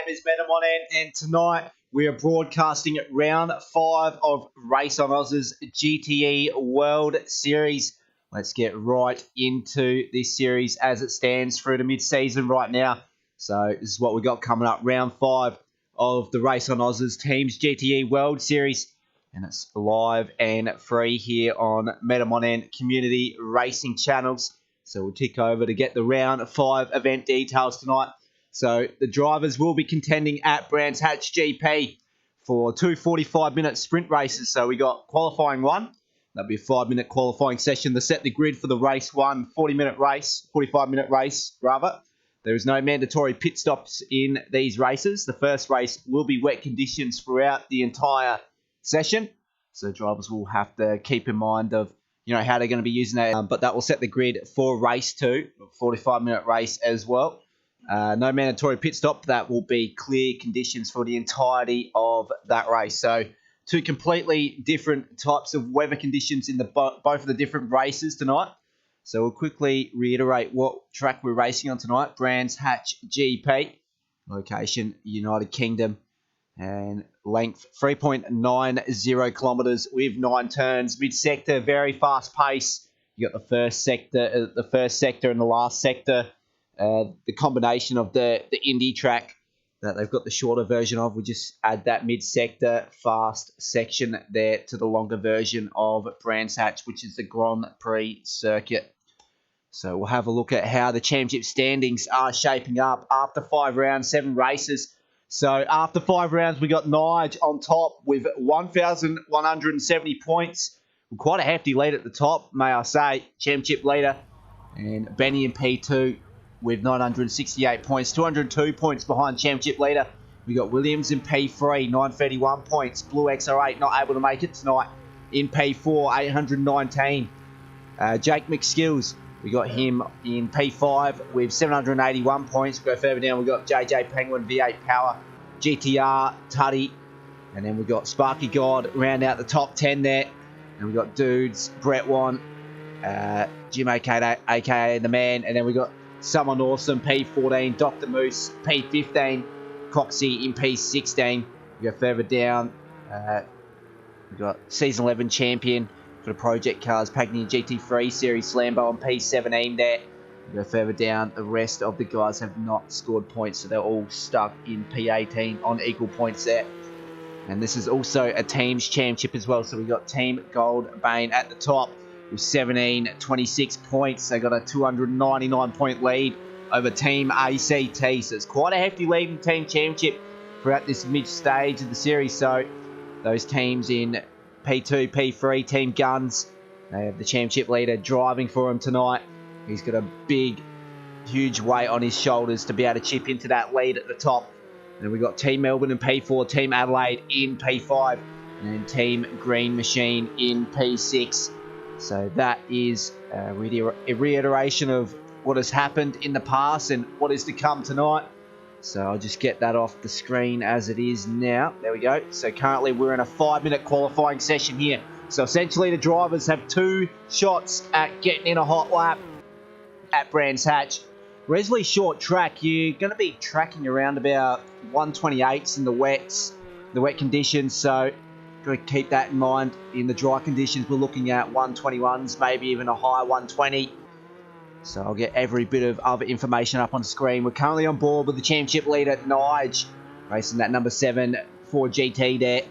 name is Metamon, and tonight we are broadcasting round 5 of RaceOnOz's GTE World Series. Let's get right into this series as it stands through the mid-season right now. So this is what we got coming up, round 5 of the RaceOnOz's Teams GTE World Series. And it's live and free here on Metamon Community Racing Channels. So we'll tick over to get the round 5 event details tonight. So the drivers will be contending at Brands Hatch GP for two 45-minute sprint races. So we got qualifying 1. That'll be a 5-minute qualifying session to set the grid for the race 1, 45-minute race rather. There is no mandatory pit stops in these races. The first race will be wet conditions throughout the entire session. So drivers will have to keep in mind of how they're going to be using that. But that will set the grid for race 2, 45-minute race as well. No mandatory pit stop. That will be clear conditions for the entirety of that race. So two completely different types of weather conditions in both of the different races tonight. So we'll quickly reiterate what track we're racing on tonight. Brands Hatch GP, location United Kingdom, and length 3.90 kilometres with 9 turns. Mid-sector, very fast pace. You got the first sector and the last sector. The combination of the Indy track that they've got the shorter version of, we just add that mid-sector fast section there to the longer version of Brands Hatch, which is the Grand Prix circuit. So we'll have a look at how the championship standings are shaping up after 5 rounds, 7 races. So after 5 rounds, we got Nige on top with 1,170 points. Quite a hefty lead at the top, may I say, championship leader. And Benny in P2 with 968 points, 202 points behind championship leader. We got Williams in P3, 931 points. Blue XR8 not able to make it tonight. In P4, 819. Jake McSkills, we got him in P5 with 781 points. We go further down, we got JJ Penguin, V8 Power, GTR, Tuddy. And then we got Sparky God round out the top 10 there. And we got Dudes, Brett Wan, Jim aka The Man. And then we got Someone Awesome, P14, Dr. Moose, P15, Coxie in P16. We go further down, we got Season 11 Champion for the Project Cars, Pagny GT3 Series, Slambo on P17 there. We go further down, the rest of the guys have not scored points, so they're all stuck in P18 on equal points there. And this is also a Teams Championship as well, so we got Team Goldbane at the top with 1726 points. They got a 299 point lead over Team ACT. So it's quite a hefty lead in Team Championship throughout this mid-stage of the series. So those teams in P2, P3, Team Guns, they have the championship leader driving for them tonight. He's got a big, huge weight on his shoulders to be able to chip into that lead at the top. And then we got Team Melbourne in P4, Team Adelaide in P5, and then Team Green Machine in P6. So that is a reiteration of what has happened in the past and what is to come tonight. So I'll just get that off the screen as it is now. There we go. So currently we're in a 5-minute qualifying session here. So essentially the drivers have 2 shots at getting in a hot lap at Brands Hatch. Reasonably short track. You're going to be tracking around about 128s in the wet conditions. So got to keep that in mind. In the dry conditions, we're looking at 121s, maybe even a high 120. So I'll get every bit of other information up on the screen. We're currently on board with the championship leader, Nige, racing that number 7 Ford GT there. You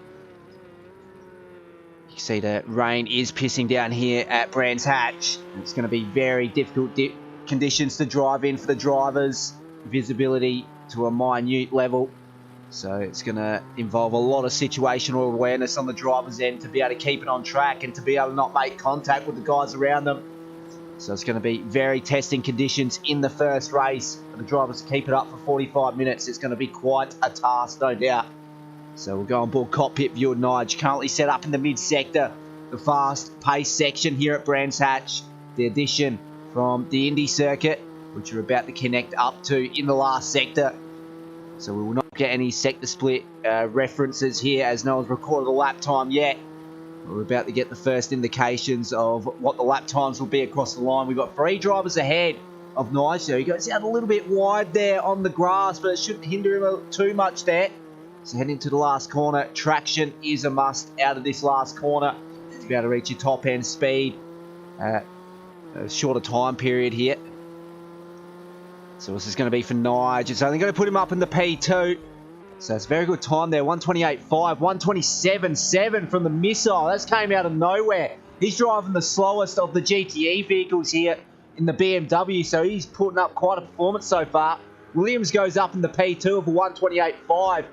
can see the rain is pissing down here at Brands Hatch. It's going to be very difficult conditions to drive in for the drivers. Visibility to a minute level. So it's going to involve a lot of situational awareness on the driver's end to be able to keep it on track and to be able to not make contact with the guys around them. So it's going to be very testing conditions in the first race. For the drivers to keep it up for 45 minutes, it's going to be quite a task, no doubt. So we'll go on board cockpit view of Nige, currently set up in the mid-sector. The fast-paced section here at Brands Hatch. The addition from the Indy circuit, which we're about to connect up to in the last sector. So we will not get any sector split references here as no one's recorded a lap time yet. We're about to get the first indications of what the lap times will be across the line. We've got 3 drivers ahead of Nige. So he goes out a little bit wide there on the grass, but it shouldn't hinder him too much there. So heading to the last corner, traction is a must out of this last corner to be able to reach your top end speed. A shorter time period here. So this is going to be for Nige. It's only going to put him up in the P2. So it's a very good time there. 128.5, 127.7 from the missile. That's came out of nowhere. He's driving the slowest of the GTE vehicles here in the BMW. So he's putting up quite a performance so far. Williams goes up in the P2 of a 128.5.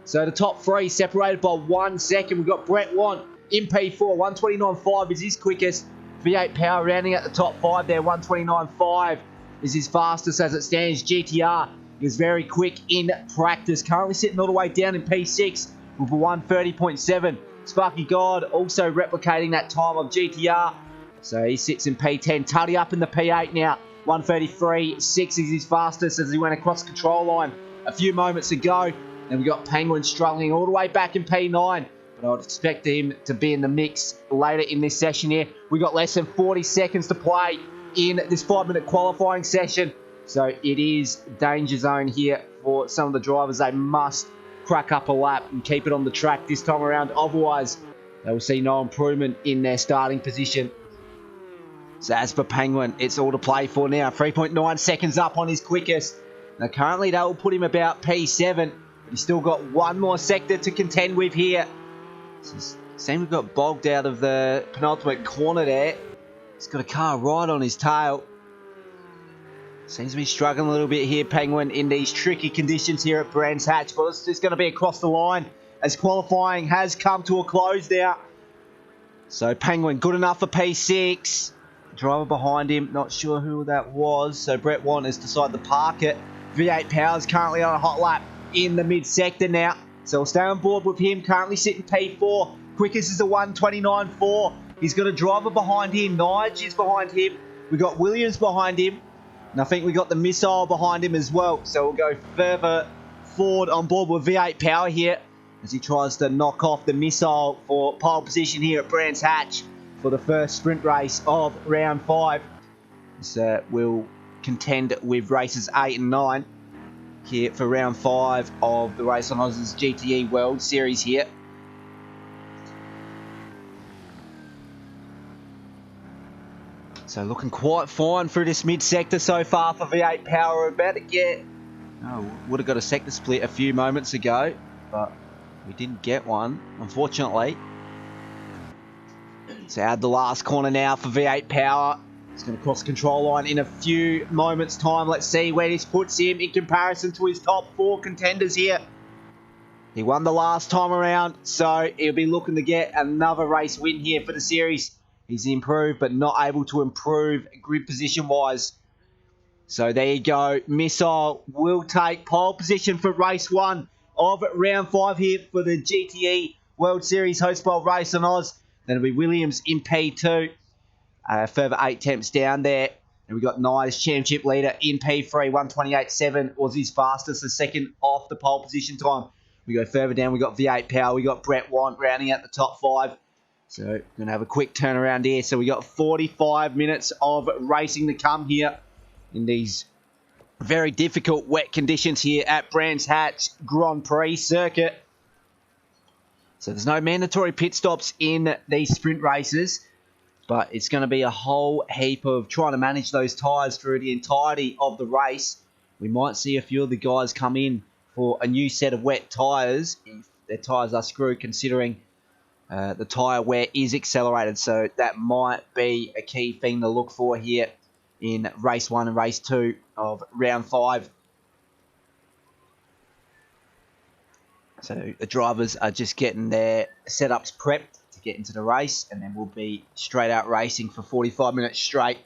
So the top three separated by 1 second. We've got Brett Want in P4. 129.5 is his quickest. V8 Power rounding at the top 5 there. 129.5 is his fastest as it stands. GTR is very quick in practice. Currently sitting all the way down in P6 with a 130.7. Sparky God also replicating that time of GTR. So he sits in P10. Tuddy up in the P8 now. 133.6 is his fastest as he went across the control line a few moments ago. And we got Penguin struggling all the way back in P9. But I would expect him to be in the mix later in this session here. We got less than 40 seconds to play in this 5-minute qualifying session. So it is danger zone here for some of the drivers. They must crack up a lap and keep it on the track this time around. Otherwise, they will see no improvement in their starting position. So as for Penguin, it's all to play for now. 3.9 seconds up on his quickest. Now currently that will put him about P7. But he's still got one more sector to contend with here. So seems we've got bogged out of the penultimate corner there. He's got a car right on his tail. Seems to be struggling a little bit here, Penguin, in these tricky conditions here at Brands Hatch. But it's just going to be across the line as qualifying has come to a close now. So Penguin, good enough for P6. Driver behind him, not sure who that was. So Brett Want has decided to park it. V8 Power's currently on a hot lap in the mid-sector now. So we'll stay on board with him, currently sitting P4. Quickest is a 129.4. He's got a driver behind him. Nige is behind him. We got Williams behind him. And I think we got the missile behind him as well. So we'll go further forward on board with V8 Power here as he tries to knock off the missile for pole position here at Brands Hatch for the first sprint race of round 5. So we'll contend with races 8 and 9 here for round 5 of the RaceOnOz's GTE World Series here. So looking quite fine through this mid-sector so far for V8 Power. We're about to get... Oh, would have got a sector split a few moments ago, but we didn't get one, unfortunately. So out the last corner now for V8 Power. He's going to cross the control line in a few moments' time. Let's see where this puts him in comparison to his top 4 contenders here. He won the last time around, so he'll be looking to get another race win here for the series. He's improved, but not able to improve grid position-wise. So there you go. Missile will take pole position for race 1 of round 5 here for the GTE World Series hosted by RaceOnOz. Then it'll be Williams in P2. Further 8 temps down there. And we've got Nige, championship leader in P3. 128.7 was his fastest. The second off the pole position time. We go further down. We got V8 Power. We got Brett Want rounding out the top 5. So we're going to have a quick turnaround here. So we got 45 minutes of racing to come here in these very difficult wet conditions here at Brands Hatch Grand Prix circuit. So there's no mandatory pit stops in these sprint races, but it's going to be a whole heap of trying to manage those tyres through the entirety of the race. We might see a few of the guys come in for a new set of wet tyres if their tyres are screwed, considering the tyre wear is accelerated. So that might be a key thing to look for here in race 1 and race 2 of round 5. So the drivers are just getting their setups prepped to get into the race, and then we'll be straight out racing for 45 minutes straight.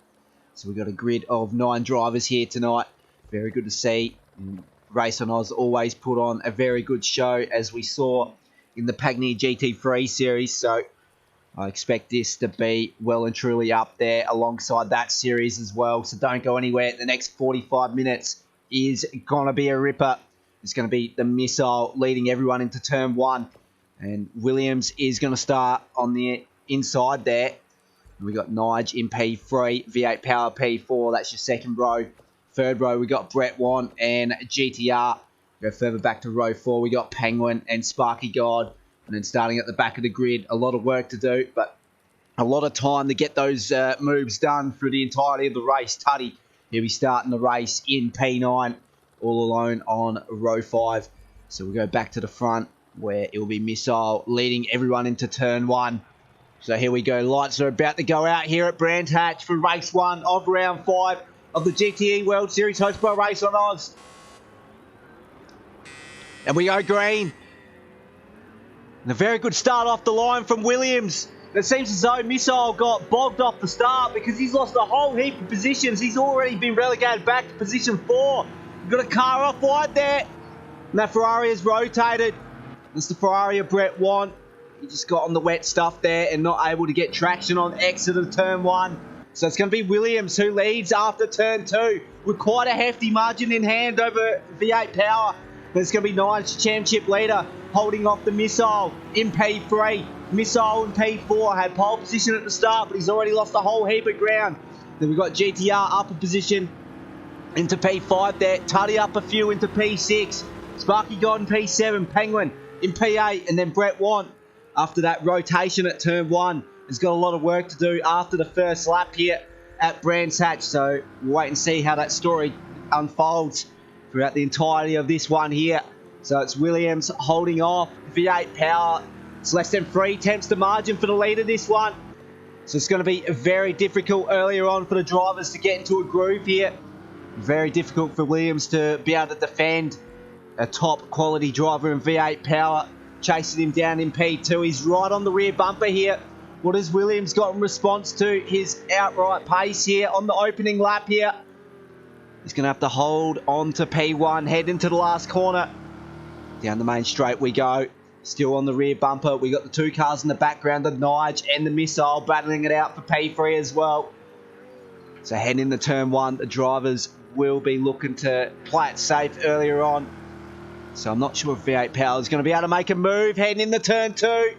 So we've got a grid of 9 drivers here tonight. Very good to see. And RaceOnOz always put on a very good show, as we saw in the Pagny GT3 series. So I expect this to be well and truly up there alongside that series as well. So don't go anywhere. The next 45 minutes is going to be a ripper. It's going to be the missile leading everyone into turn 1. And Williams is going to start on the inside there. We got Nige in P3, V8 Power P4. That's your second row third row, we got Brett Want and GTR. Go further back to row 4, we got Penguin and Sparky God. And then starting at the back of the grid, a lot of work to do, but a lot of time to get those moves done through the entirety of the race. Tuddy, he'll be starting the race in P9, all alone on row 5. So we'll go back to the front where it will be Missile leading everyone into turn 1. So here we go. Lights are about to go out here at Brands Hatch for race 1 of round 5 of the GTE World Series hosted by Race on Oz. And we go green. And a very good start off the line from Williams. It seems as though Missile got bogged off the start because he's lost a whole heap of positions. He's already been relegated back to position 4. We've got a car off wide there. And that Ferrari has rotated. It's the Ferrari of Brett Want. He just got on the wet stuff there and not able to get traction on exit of turn 1. So it's going to be Williams who leads after turn 2 with quite a hefty margin in hand over V8 Power. And it's going to be Nige, championship leader, holding off the Missile in P3. Missile in P4 had pole position at the start, but he's already lost a whole heap of ground. Then we've got GTR up a position into P5 there. Tuddy up a few into P6. Sparky God in P7. Penguin in P8. And then Brett Want, after that rotation at turn 1, has got a lot of work to do after the first lap here at Brands Hatch. So we'll wait and see how that story unfolds throughout the entirety of this one here. So it's Williams holding off V8 Power. It's less than 3 tenths the margin for the lead of this one. So it's going to be very difficult earlier on for the drivers to get into a groove here. Very difficult for Williams to be able to defend a top quality driver in V8 Power. Chasing him down in P2. He's right on the rear bumper here. What has Williams got in response to his outright pace here on the opening lap here? He's going to have to hold on to P1, head into the last corner. Down the main straight we go. Still on the rear bumper. We got the 2 cars in the background, the Nige and the Missile battling it out for P3 as well. So heading into turn 1, the drivers will be looking to play it safe earlier on. So I'm not sure if V8 Power is going to be able to make a move heading into turn 2.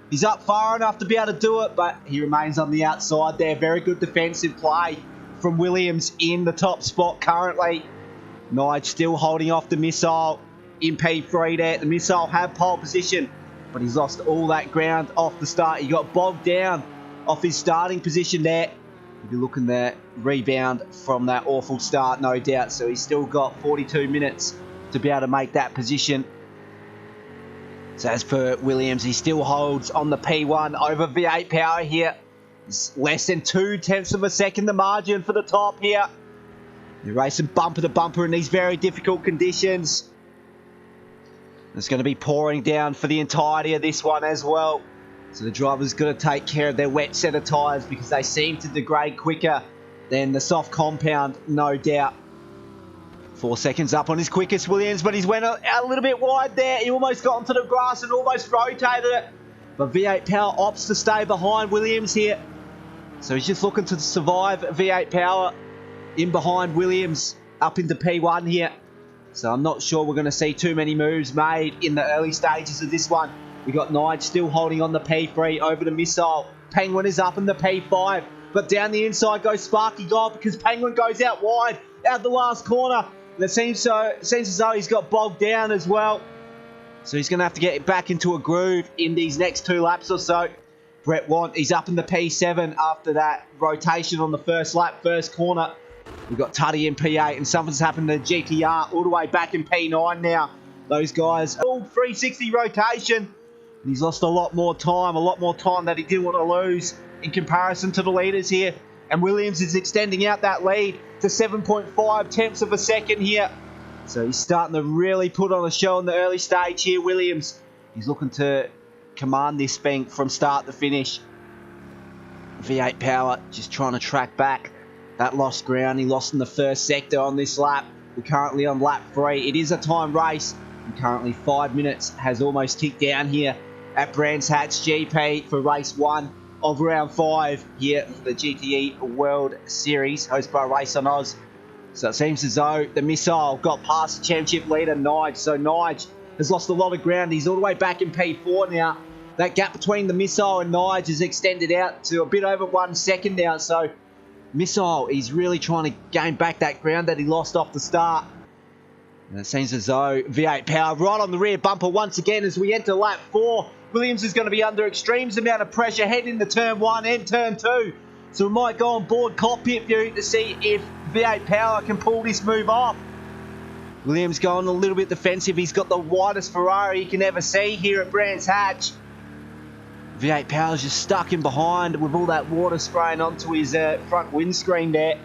He's up far enough to be able to do it, but he remains on the outside there. Very good defensive play from Williams in the top spot currently. Nige still holding off the Missile in P3 there. The Missile have pole position, but he's lost all that ground off the start. He got bogged down off his starting position there. He'll be looking to rebound from that awful start, no doubt. So he's still got 42 minutes to be able to make that position. So as for Williams, he still holds on the P1 over V8 Power here. It's less than 2 tenths of a second the margin for the top here. They're racing bumper to bumper in these very difficult conditions. It's going to be pouring down for the entirety of this one as well. So the driver's got to take care of their wet set of tyres because they seem to degrade quicker than the soft compound, no doubt. 4 seconds up on his quickest, Williams, but he's went a little bit wide there. He almost got onto the grass and almost rotated it. But V8 Power opts to stay behind Williams here. So he's just looking to survive V8 Power in behind Williams up into P1 here. So I'm not sure we're going to see too many moves made in the early stages of this one. We got Nige still holding on the P3 over the Missile. Penguin is up in the P5. But down the inside goes Sparky God because Penguin goes out wide out the last corner. And it seems as though he's got bogged down as well. So he's going to have to get back into a groove in these next 2 laps or so. Brett Want, he's up in the P7 after that rotation on the first lap, first corner. We've got Tuddy in P8 and something's happened to GTR all the way back in P9 now. Those guys, all 360 rotation. And he's lost a lot more time that he didn't want to lose in comparison to the leaders here. And Williams is extending out that lead to 7.5 tenths of a second here. So he's starting to really put on a show in the early stage here, Williams. He's looking to command this thing from start to finish. V8 Power just trying to track back that lost ground. He lost in the first sector on this lap. We're currently on lap 3. It is a time race. And currently 5 minutes has almost ticked down here at Brands Hatch GP for race 1 of round 5 here for the GTE World Series hosted by Race on Oz. So it seems as though the Missile got past the championship leader Nige. So Nige has lost a lot of ground. He's all the way back in P4 now. That gap between the Missile and Nige is extended out to a bit over 1 second now. So Missile, he's really trying to gain back that ground that he lost off the start. And it seems as though V8 Power right on the rear bumper once again as we enter lap 4. Williams is going to be under extreme amount of pressure heading into turn 1 and turn 2. So we might go on board cockpit view to see if V8 Power can pull this move off. Williams going a little bit defensive. He's got the widest Ferrari you can ever see here at Brands Hatch. V8 Power's just stuck in behind with all that water spraying onto his front windscreen there.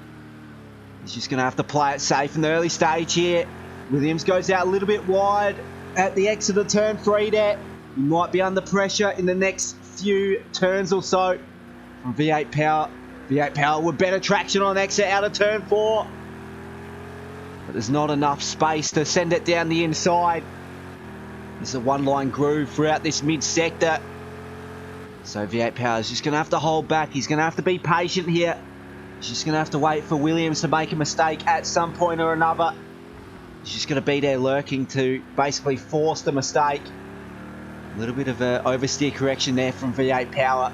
He's just going to have to play it safe in the early stage here. Williams goes out a little bit wide at the exit of turn 3 there. He might be under pressure in the next few turns or so from V8 Power. V8 Power with better traction on exit out of turn 4. But there's not enough space to send it down the inside. There's a one-line groove throughout this mid-sector. So V8 Power is just going to have to hold back. He's going to have to be patient here. He's just going to have to wait for Williams to make a mistake at some point or another. He's just going to be there lurking to basically force the mistake. A little bit of an oversteer correction there from V8 Power.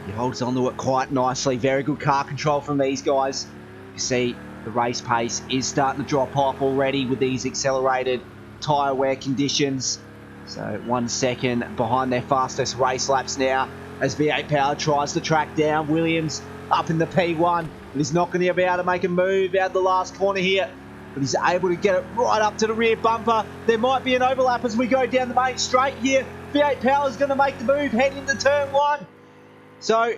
He holds on to it quite nicely. Very good car control from these guys. You see the race pace is starting to drop off already with these accelerated tyre wear conditions. So 1 second behind their fastest race laps now as V8 Power tries to track down Williams up in the P1. And he's not going to be able to make a move out the last corner here. But he's able to get it right up to the rear bumper. There might be an overlap as we go down the main straight here. V8 Power is going to make the move, head into turn 1. So,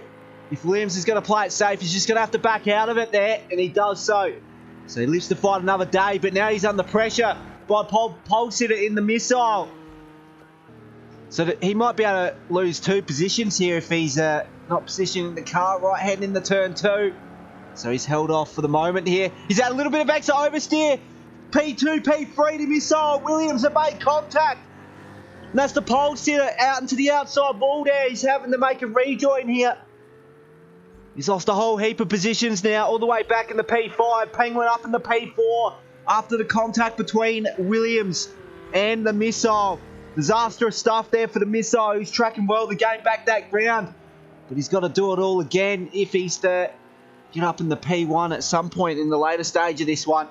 if Williams is going to play it safe, he's just going to have to back out of it there, and he does so. So he lives to fight another day, but now he's under pressure by pole sitter in the Missile. So that he might be able to lose 2 positions here if he's not positioning the car right heading into turn 2. So he's held off for the moment here. He's had a little bit of extra oversteer. P2, P3 to Missile. Williams have made contact. And that's the pole sitter out into the outside wall there. He's having to make a rejoin here. He's lost a whole heap of positions now, all the way back in the P5. Penguin up in the P4 after the contact between Williams and the Missile. Disastrous stuff there for the Missile, who's tracking well to gain back that ground. But he's got to do it all again if he's to get up in the P1 at some point in the later stage of this one.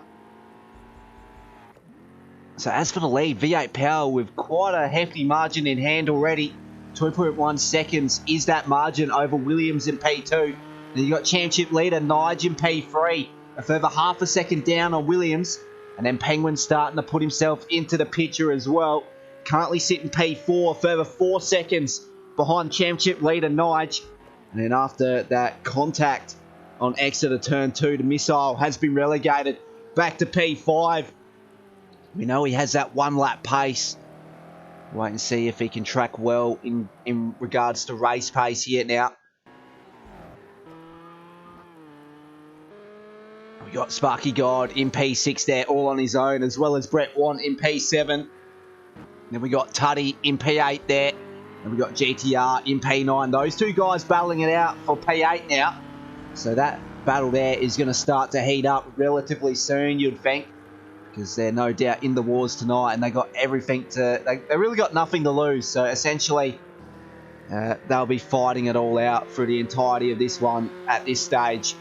So as for the lead, V8 Power with quite a hefty margin in hand already. 2.1 seconds is that margin over Williams in P2. Then you got championship leader Nige in P3. A further half a second down on Williams. And then Penguin starting to put himself into the picture as well. Currently sitting P4, a further 4 seconds behind championship leader Nige. And then after that contact on exit of turn 2, the Missile has been relegated back to P5. We know he has that 1 lap pace. Wait and see if he can track well in regards to race pace here now. We got Sparky God in P6 there, all on his own, as well as Brett Wan in P7. Then we got Tuddy in P8 there. And we got GTR in P9. Those 2 guys battling it out for P8 now. So that battle there is going to start to heat up relatively soon, you'd think. Because they're no doubt in the wars tonight, and they got everything to... They really got nothing to lose. So essentially, they'll be fighting it all out through the entirety of this one at this stage.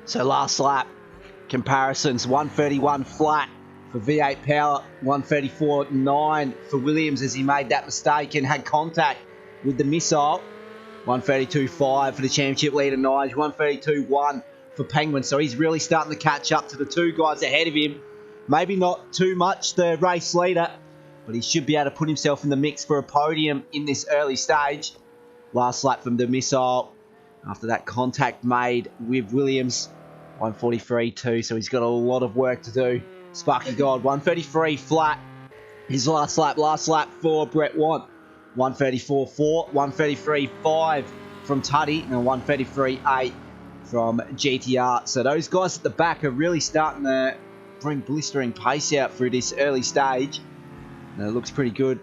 So last lap comparisons, 131 flat for V8 Power, 134.9 for Williams as he made that mistake and had contact with the Missile. 132.5 for the championship leader Nige, 132.1 for Penguin. So he's really starting to catch up to the 2 guys ahead of him. Maybe not too much the race leader, but he should be able to put himself in the mix for a podium in this early stage. Last lap from the Missile after that contact made with Williams. 143.2, so he's got a lot of work to do. Sparky God, 133 flat. His last lap for Brett Wan. 134.4, 133.5 from Tuddy, and 133.8 from GTR. So those guys at the back are really starting to bring blistering pace out through this early stage. And it looks pretty good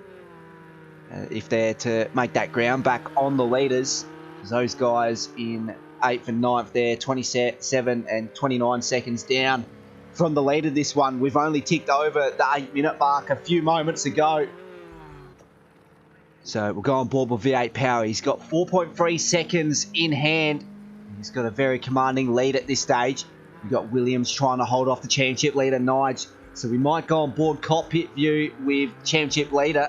if they're to make that ground back on the leaders. Those guys in 8th and 9th there, 27 and 29 seconds down from the leader this one. We've only ticked over the 8-minute mark a few moments ago. So we'll go on board with V8 Power. He's got 4.3 seconds in hand. He's got a very commanding lead at this stage. We've got Williams trying to hold off the championship leader, Nige. So we might go on board cockpit view with championship leader.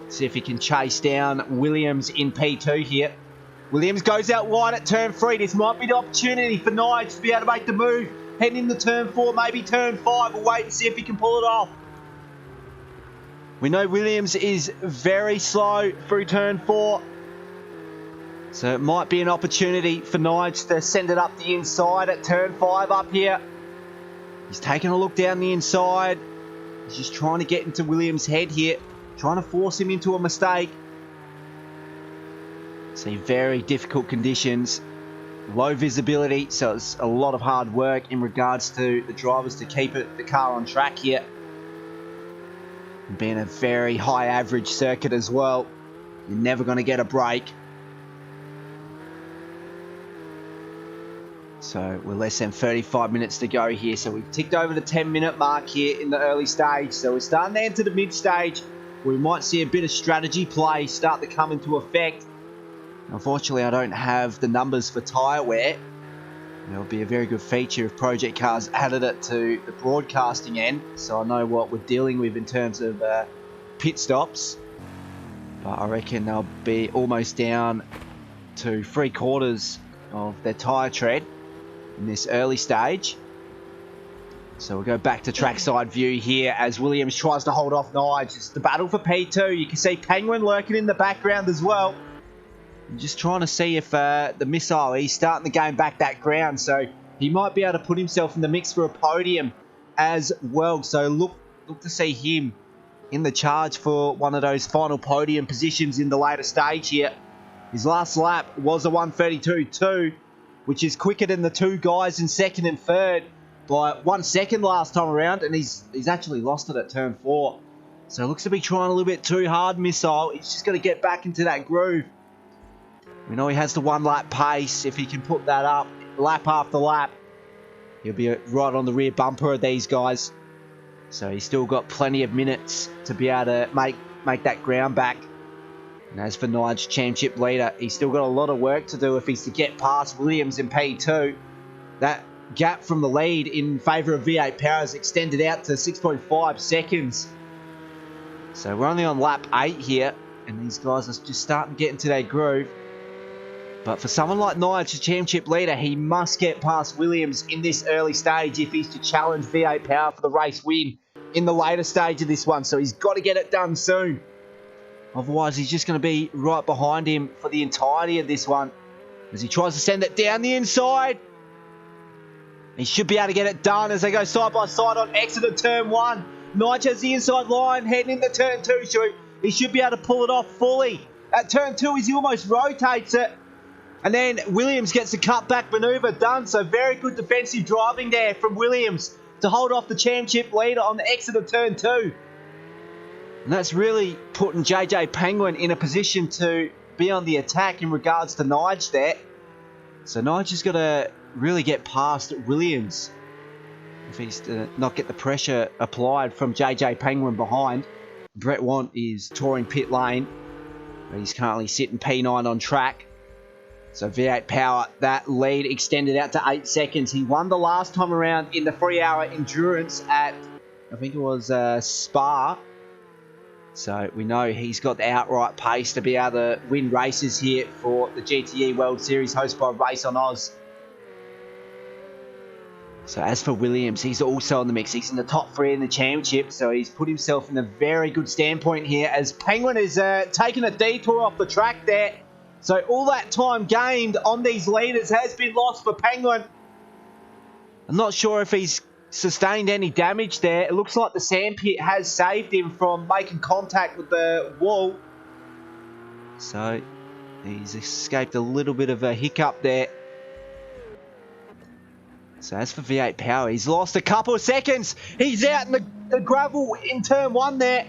See if he can chase down Williams in P2 here. Williams goes out wide at turn 3. This might be the opportunity for Nige to be able to make the move. Heading into turn 4, maybe turn 5. We'll wait and see if he can pull it off. We know Williams is very slow through turn 4. So it might be an opportunity for Nige to send it up the inside at turn 5 up here. He's taking a look down the inside. He's just trying to get into Williams' head here. Trying to force him into a mistake. See, very difficult conditions. Low visibility, so it's a lot of hard work in regards to the drivers to keep the car on track here. And being a very high average circuit as well, you're never going to get a break. So we're less than 35 minutes to go here. So we've ticked over the 10-minute mark here in the early stage. So we're starting to enter the mid-stage. We might see a bit of strategy play start to come into effect. Unfortunately, I don't have the numbers for tyre wear. It'll be a very good feature if Project Cars added it to the broadcasting end, so I know what we're dealing with in terms of pit stops. But I reckon they'll be almost down to 3/4 of their tyre tread in this early stage. So we'll go back to trackside view here as Williams tries to hold off Nige. It's the battle for P2. You can see Penguin lurking in the background as well. I'm just trying to see if the missile, he's starting to gain back that ground. So he might be able to put himself in the mix for a podium as well. So look to see him in the charge for one of those final podium positions in the later stage here. His last lap was a 1:32.2, which is quicker than the two guys in second and third by 1 second last time around, and he's actually lost it at turn 4. So it looks to be trying a little bit too hard, Missile. He's just got to get back into that groove. We know he has the 1 lap pace. If he can put that up lap after lap, he'll be right on the rear bumper of these guys. So he's still got plenty of minutes to be able to make that ground back. And as for Nige, championship leader, he's still got a lot of work to do if he's to get past Williams in P2. That gap from the lead in favour of V8 Power has extended out to 6.5 seconds. So we're only on lap 8 here, and these guys are just starting to get into their groove. But for someone like Nige, the championship leader, he must get past Williams in this early stage if he's to challenge V8 Power for the race win in the later stage of this one. So he's got to get it done soon. Otherwise, he's just going to be right behind him for the entirety of this one as he tries to send it down the inside. He should be able to get it done as they go side by side on exit of turn 1. Nige has the inside line heading into turn 2. So he should be able to pull it off fully. At turn 2, he almost rotates it. And then Williams gets the cutback manoeuvre done. So very good defensive driving there from Williams to hold off the championship leader on the exit of turn 2. And that's really putting JJ Penguin in a position to be on the attack in regards to Nige there. So Nige has got to really get past Williams if he's to not get the pressure applied from JJ Penguin behind. Brett Want is touring pit lane. He's currently sitting P9 on track. So V8 Power, that lead extended out to 8 seconds. He won the last time around in the 3-hour endurance at, I think it was Spa. So we know he's got the outright pace to be able to win races here for the GTE World Series hosted by RaceOnOz's. So as for Williams, he's also in the mix. He's in the top 3 in the championship, so he's put himself in a very good standpoint here as Penguin is taking a detour off the track there. So all that time gained on these leaders has been lost for Penguin. I'm not sure if he's sustained any damage there. It looks like the sandpit has saved him from making contact with the wall. So he's escaped a little bit of a hiccup there. So as for V8 Power, he's lost a couple of seconds. He's out in the gravel in turn 1 there.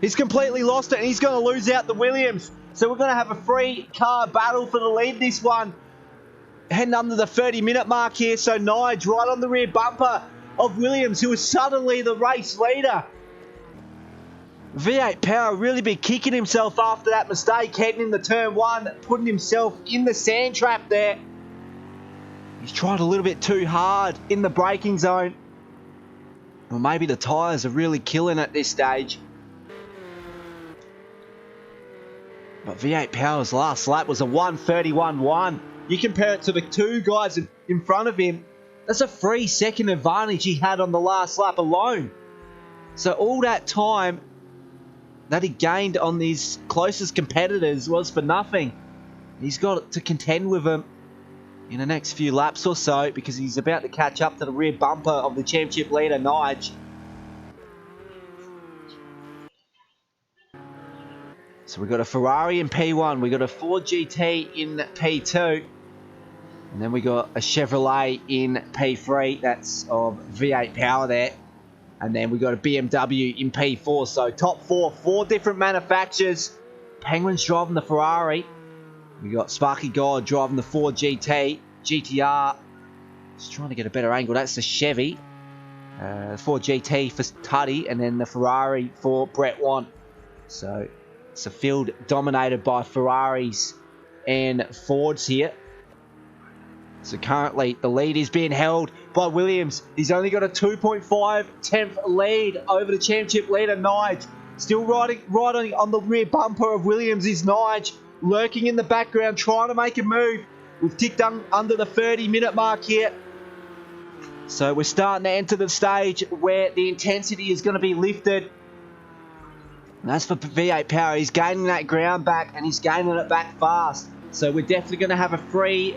He's completely lost it and he's going to lose out the Williams. So we're going to have a 3-car battle for the lead this one. Heading under the 30-minute mark here. So Nige right on the rear bumper of Williams, who is suddenly the race leader. V8 Power really been kicking himself after that mistake, heading into turn 1, putting himself in the sand trap there. He's tried a little bit too hard in the braking zone. Or maybe the tyres are really killing at this stage. But V8 Power's last lap was a 1:31.1. You compare it to the two guys in front of him, that's a 3-second advantage he had on the last lap alone. So all that time that he gained on these closest competitors was for nothing. He's got to contend with them in the next few laps or so, because he's about to catch up to the rear bumper of the championship leader, Nige. So we've got a Ferrari in P1, we've got a Ford GT in P2, and then we got a Chevrolet in P3, that's of V8 Power there. And then we got a BMW in P4, so top four different manufacturers. Penguin's driving the Ferrari. We got Sparky God driving the Ford GT, GTR. Just trying to get a better angle. That's the Chevy. Ford GT for Tuddy, and then the Ferrari for Brett Want. So it's a field dominated by Ferraris and Fords here. So currently the lead is being held by Williams. He's only got a 2.5 tenth lead over the championship leader, Nige. Still riding on the rear bumper of Williams is Nige, lurking in the background, trying to make a move. We've ticked under the 30-minute mark here. So we're starting to enter the stage where the intensity is going to be lifted. And that's for V8 Power. He's gaining that ground back, and he's gaining it back fast. So we're definitely going to have a free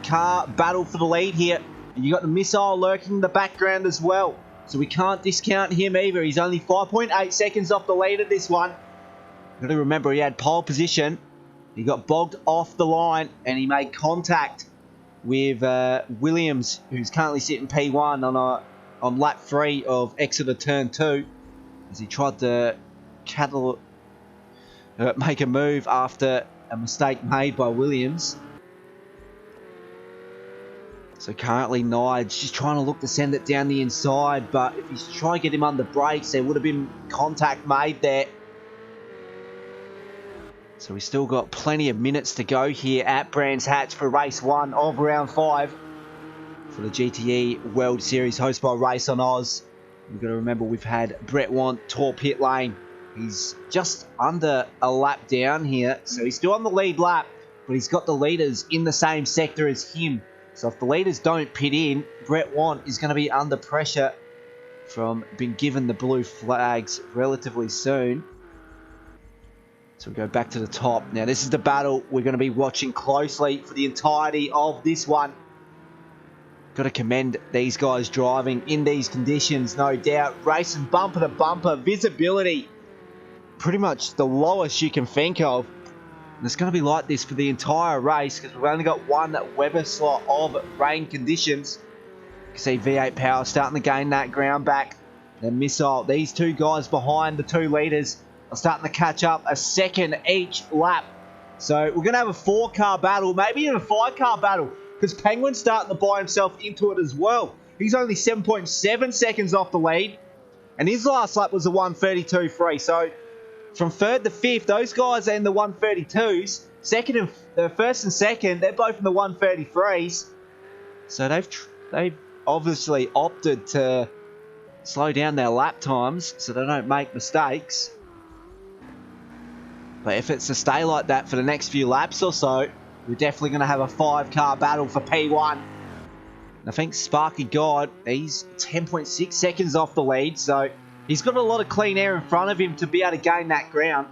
car battle for the lead here. And you got the missile lurking in the background as well. So we can't discount him either. He's only 5.8 seconds off the lead of this one. Got to remember, he had pole position. He got bogged off the line, and he made contact with Williams, who's currently sitting P1 on lap 3 of exit of turn 2, as he tried to make a move after a mistake made by Williams. So currently Nige just trying to look to send it down the inside, but if he's trying to get him under brakes, there would have been contact made there. So we still got plenty of minutes to go here at Brands Hatch for race 1 of round 5 for the GTE World Series hosted by Race on Oz. We've got to remember we've had Brett Want tore pit lane. He's just under a lap down here, so he's still on the lead lap, but he's got the leaders in the same sector as him. So if the leaders don't pit in, Brett Want is going to be under pressure from being given the blue flags relatively soon. So we go back to the top. Now this is the battle we're going to be watching closely for the entirety of this one. Got to commend these guys driving in these conditions, no doubt. Racing bumper to bumper, visibility pretty much the lowest you can think of. And it's going to be like this for the entire race, because we've only got one weather slot of rain conditions. You can see V8 Power starting to gain that ground back. Then Missile, these two guys behind the 2 leaders are starting to catch up a second each lap. So we're going to have a 4-car battle, maybe even a 5-car battle, because Penguin's starting to buy himself into it as well. He's only 7.7 seconds off the lead, and his last lap was a 1:32.3. So from 3rd to 5th, those guys are in the 1:32s. First and second, they're both in the 1:33s. So they've obviously opted to slow down their lap times so they don't make mistakes. But if it's to stay like that for the next few laps or so, we're definitely going to have a 5-car battle for P1. I think Sparky God, he's 10.6 seconds off the lead, so he's got a lot of clean air in front of him to be able to gain that ground.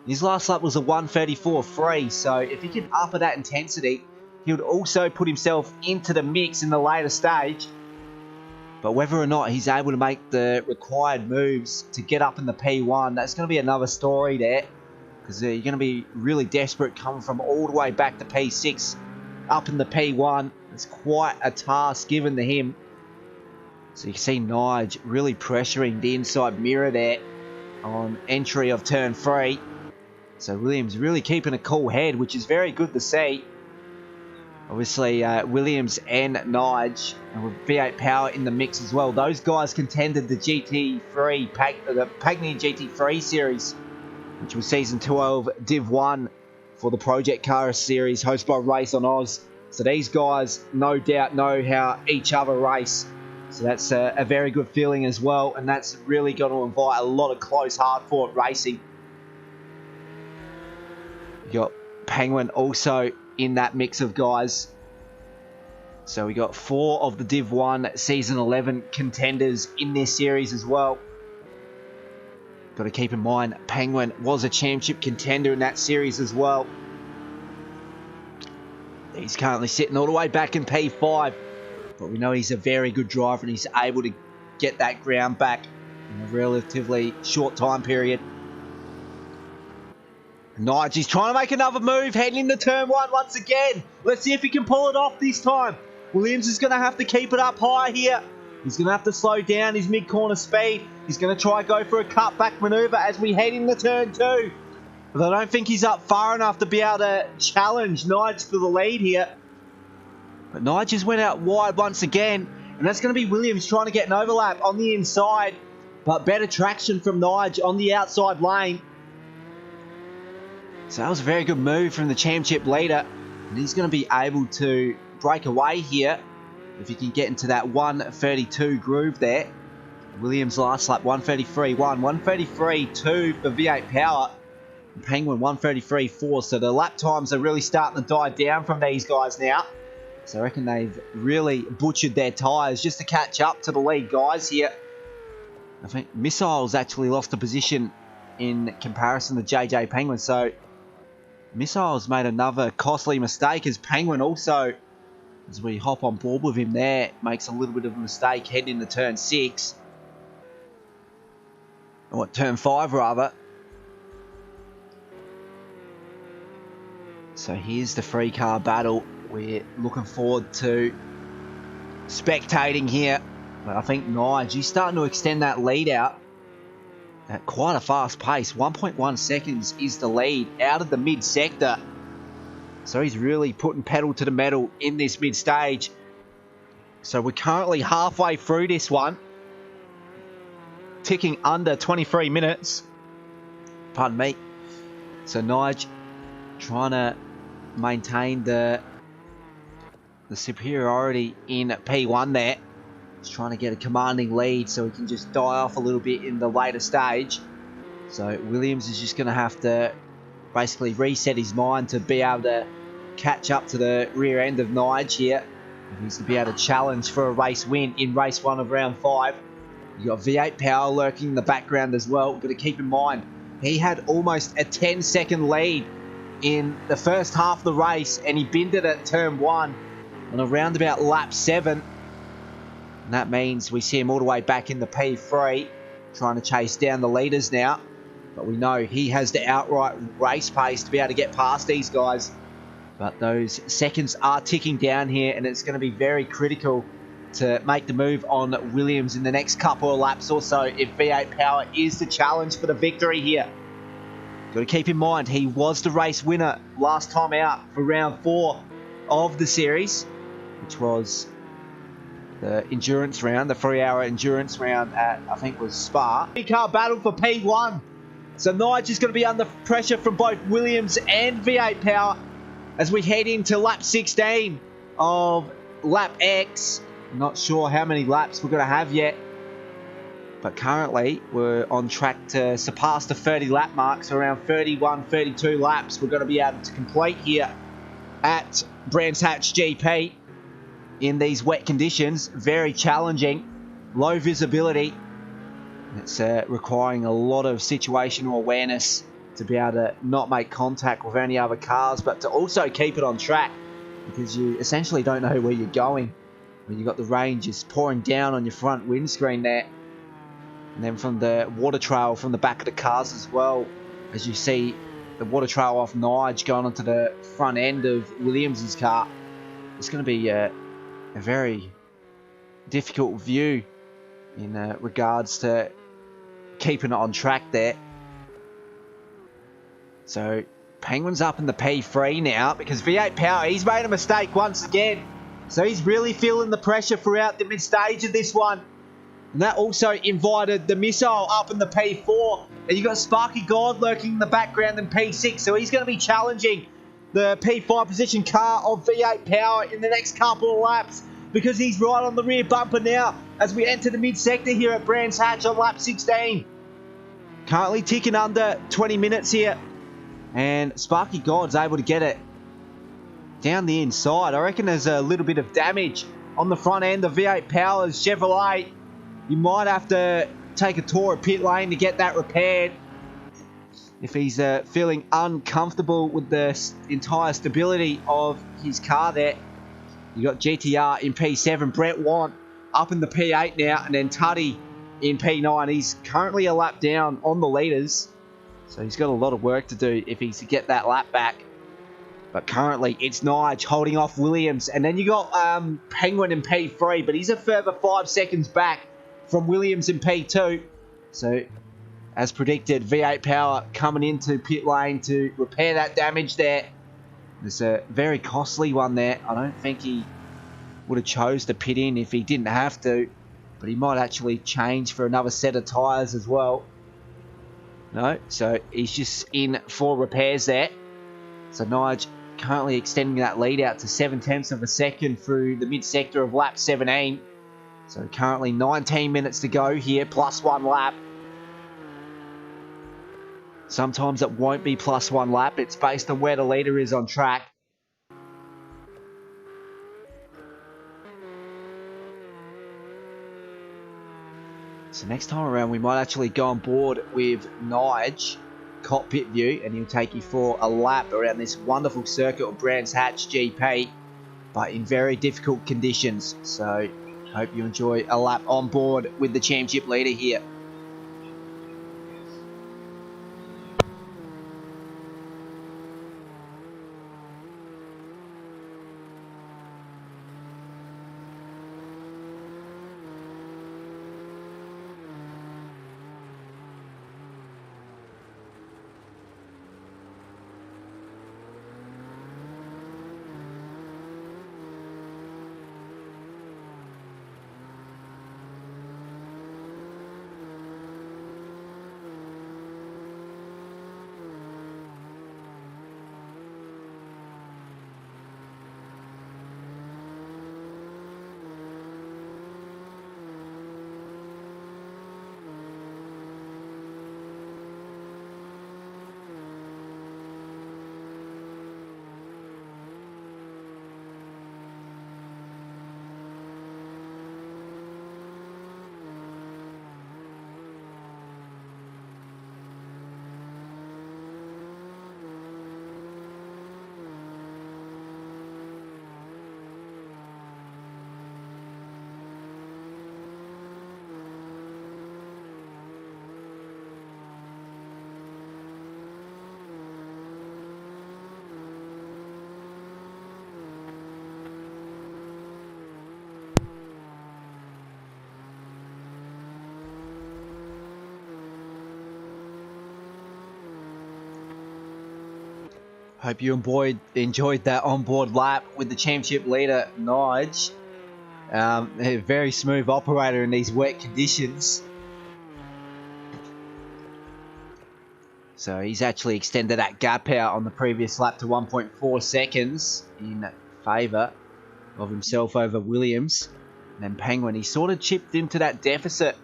His last lap was a 1:34.3, so if he can up at that intensity, he would also put himself into the mix in the later stage. But whether or not he's able to make the required moves to get up in the P1, that's going to be another story there. Because you're going to be really desperate coming from all the way back to P6 up in the P1. It's quite a task given to him. So you can see Nige really pressuring the inside mirror there on entry of turn 3. So Williams really keeping a cool head, which is very good to see. Obviously, Williams and Nige, and with V8 Power in the mix as well. Those guys contended the GT3, the Pagny GT3 series, which was Season 12, Div 1 for the Project Car Series, hosted by Race on Oz. So these guys no doubt know how each other race. So that's a very good feeling as well. And that's really going to invite a lot of close, hard-fought racing. You got Penguin also in that mix of guys. So we got 4 of the Div 1 Season 11 contenders in this series as well. Got to keep in mind, Penguin was a championship contender in that series as well. He's currently sitting all the way back in P5. But we know he's a very good driver and he's able to get that ground back in a relatively short time period. Nigel's trying to make another move, heading into turn 1 once again. Let's see if he can pull it off this time. Williams is going to have to keep it up high here. He's going to have to slow down his mid-corner speed. He's going to try go for a cutback manoeuvre as we head into turn 2. But I don't think he's up far enough to be able to challenge Nigel for the lead here. But Nigel just went out wide once again. And that's going to be Williams trying to get an overlap on the inside. But better traction from Nigel on the outside lane. So that was a very good move from the championship leader. And he's going to be able to break away here if he can get into that 132 groove there. Williams last lap 133.1, 133.2 for V8 Power. And Penguin 133.4. So the lap times are really starting to die down from these guys now. So I reckon they've really butchered their tyres just to catch up to the lead guys here. I think Missile's actually lost a position in comparison to JJ Penguin. So Missile's made another costly mistake as Penguin also, as we hop on board with him there, makes a little bit of a mistake heading into turn 6. Or turn 5 rather. So here's the free car battle. We're looking forward to spectating here. But I think Nige, he's starting to extend that lead out at quite a fast pace. 1.1 seconds is the lead out of the mid-sector. So he's really putting pedal to the metal in this mid-stage. So we're currently halfway through this one. Ticking under 23 minutes. Pardon me. So Nige trying to maintain the superiority in P1 there. He's trying to get a commanding lead so he can just die off a little bit in the later stage. So Williams is just going to have to basically reset his mind to be able to catch up to the rear end of Nige here. He needs to be able to challenge for a race win in race 1 of round 5. You've got V8 Power lurking in the background as well. Got to keep in mind, he had almost a 10-second lead in the first half of the race and he binned it at turn 1 on around about lap 7. And that means we see him all the way back in the P3 trying to chase down the leaders now. But we know he has the outright race pace to be able to get past these guys. But those seconds are ticking down here and it's going to be very critical to make the move on Williams in the next couple of laps or so if V8 Power is the challenge for the victory here. Got to keep in mind, he was the race winner last time out for round 4 of the series, which was the endurance round, the 3-hour endurance round at, I think, was Spa. Car battle for P1. So Nige is going to be under pressure from both Williams and V8 Power as we head into lap 16 of lap X. Not sure how many laps we're going to have yet. But currently, we're on track to surpass the 30 lap mark. So around 31, 32 laps we're going to be able to complete here at Brands Hatch GP in these wet conditions. Very challenging, low visibility. It's requiring a lot of situational awareness to be able to not make contact with any other cars, but to also keep it on track because you essentially don't know where you're going when you've got the rain just pouring down on your front windscreen there. And then from the water trail from the back of the cars as well, as you see the water trail off Nige going onto the front end of Williams's car. It's going to be a very difficult view in regards to keeping it on track there. So Penguin's up in the P3 now because V8 Power, he's made a mistake once again. So he's really feeling the pressure throughout the mid-stage of this one. And that also invited the Missile up in the P4. And you've got Sparky God lurking in the background in P6. So he's going to be challenging the P5 position car of V8 Power in the next couple of laps, because he's right on the rear bumper now as we enter the mid-sector here at Brands Hatch on lap 16. Currently ticking under 20 minutes here, and Sparky God's able to get it down the inside. I reckon there's a little bit of damage on the front end of V8 Power's Chevrolet. You might have to take a tour of pit lane to get that repaired if he's feeling uncomfortable with the entire stability of his car there. You got GTR in P7, Brett Want up in the P8 now, and then Tuddy in P9. He's currently a lap down on the leaders, so he's got a lot of work to do if he's to get that lap back. But currently it's Nige holding off Williams, and then you got Penguin in P3, but he's a further 5 seconds back from Williams in P2. So as predicted, V8 Power coming into pit lane to repair that damage there. It's a very costly one there. I don't think he would have chose to pit in if he didn't have to, but he might actually change for another set of tyres as well. No, so he's just in for repairs there. So Nige currently extending that lead out to 0.7 of a second through the mid-sector of lap 17. So currently 19 minutes to go here, plus 1 lap. Sometimes it won't be plus 1 lap. It's based on where the leader is on track. So next time around, we might actually go on board with Nige, cockpit view, and he'll take you for a lap around this wonderful circuit of Brands Hatch GP, but in very difficult conditions. So hope you enjoy a lap on board with the championship leader here. Hope you enjoyed that onboard lap with the championship leader, Nige. A very smooth operator in these wet conditions. So he's actually extended that gap out on the previous lap to 1.4 seconds in favour of himself over Williams. And then Penguin, he sort of chipped into that deficit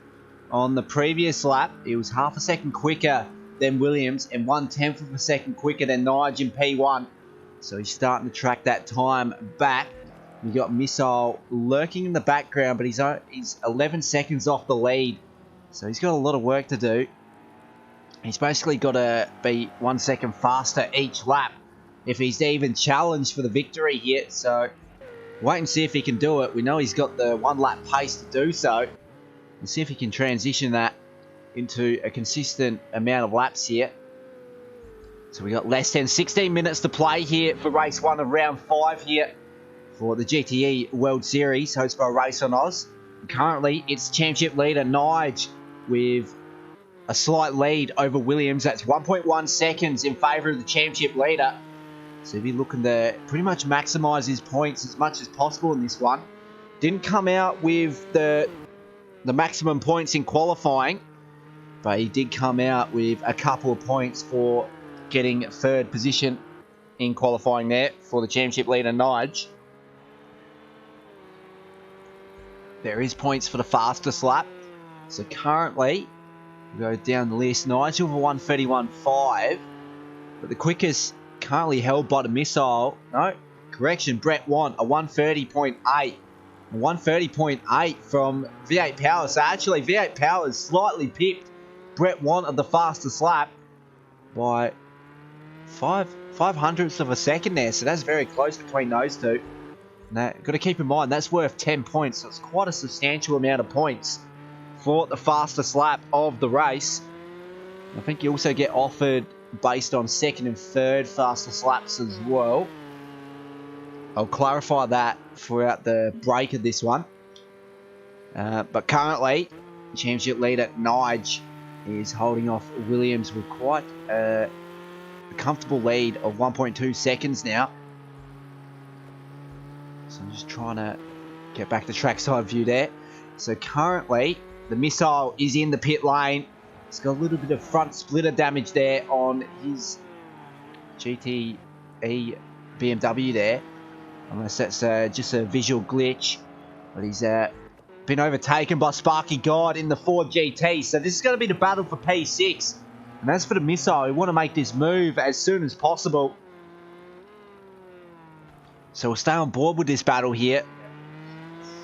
on the previous lap. He was half a second quicker than Williams and 1/10 of a second quicker than Nige in P1. So he's starting to track that time back. You got Missile lurking in the background, but he's 11 seconds off the lead. So he's got a lot of work to do. He's basically got to be 1 second faster each lap if he's even challenged for the victory here. So wait and see if he can do it. We know he's got the 1 lap pace to do so. We'll see if he can transition that into a consistent amount of laps here. So we got less than 16 minutes to play here for race 1 of round 5 here for the GTE World Series hosted by Race on Oz. Currently it's championship leader Nige with a slight lead over Williams. That's 1.1 seconds in favour of the championship leader. So he'll be looking to pretty much maximise his points as much as possible in this one. Didn't come out with the maximum points in qualifying, but he did come out with a couple of points for getting 3rd position in qualifying there for the championship leader, Nige. There is points for the fastest lap. So currently, we go down the list. Nigel with a 1:31.5. But the quickest currently held by the missile. No, correction, Brett Want, a 1:30.8. 1:30.8 from V8 Power. So actually, V8 Power has slightly pipped Brett Want of the fastest lap by 5/500ths of a second there. So that's very close between those two. Now, got to keep in mind, that's worth 10 points. So it's quite a substantial amount of points for the fastest lap of the race. I think you also get offered based on second and third fastest laps as well. I'll clarify that throughout the break of this one. But currently, championship leader Nige is holding off Williams with quite a comfortable lead of 1.2 seconds now. So I'm just trying to get back the trackside view there. So currently, the missile is in the pit lane. It's got a little bit of front splitter damage there on his GTE BMW there. Unless that's just a visual glitch. But he's been overtaken by Sparky God in the Ford GT. So this is going to be the battle for P6. And as for the missile, we want to make this move as soon as possible. So we'll stay on board with this battle here.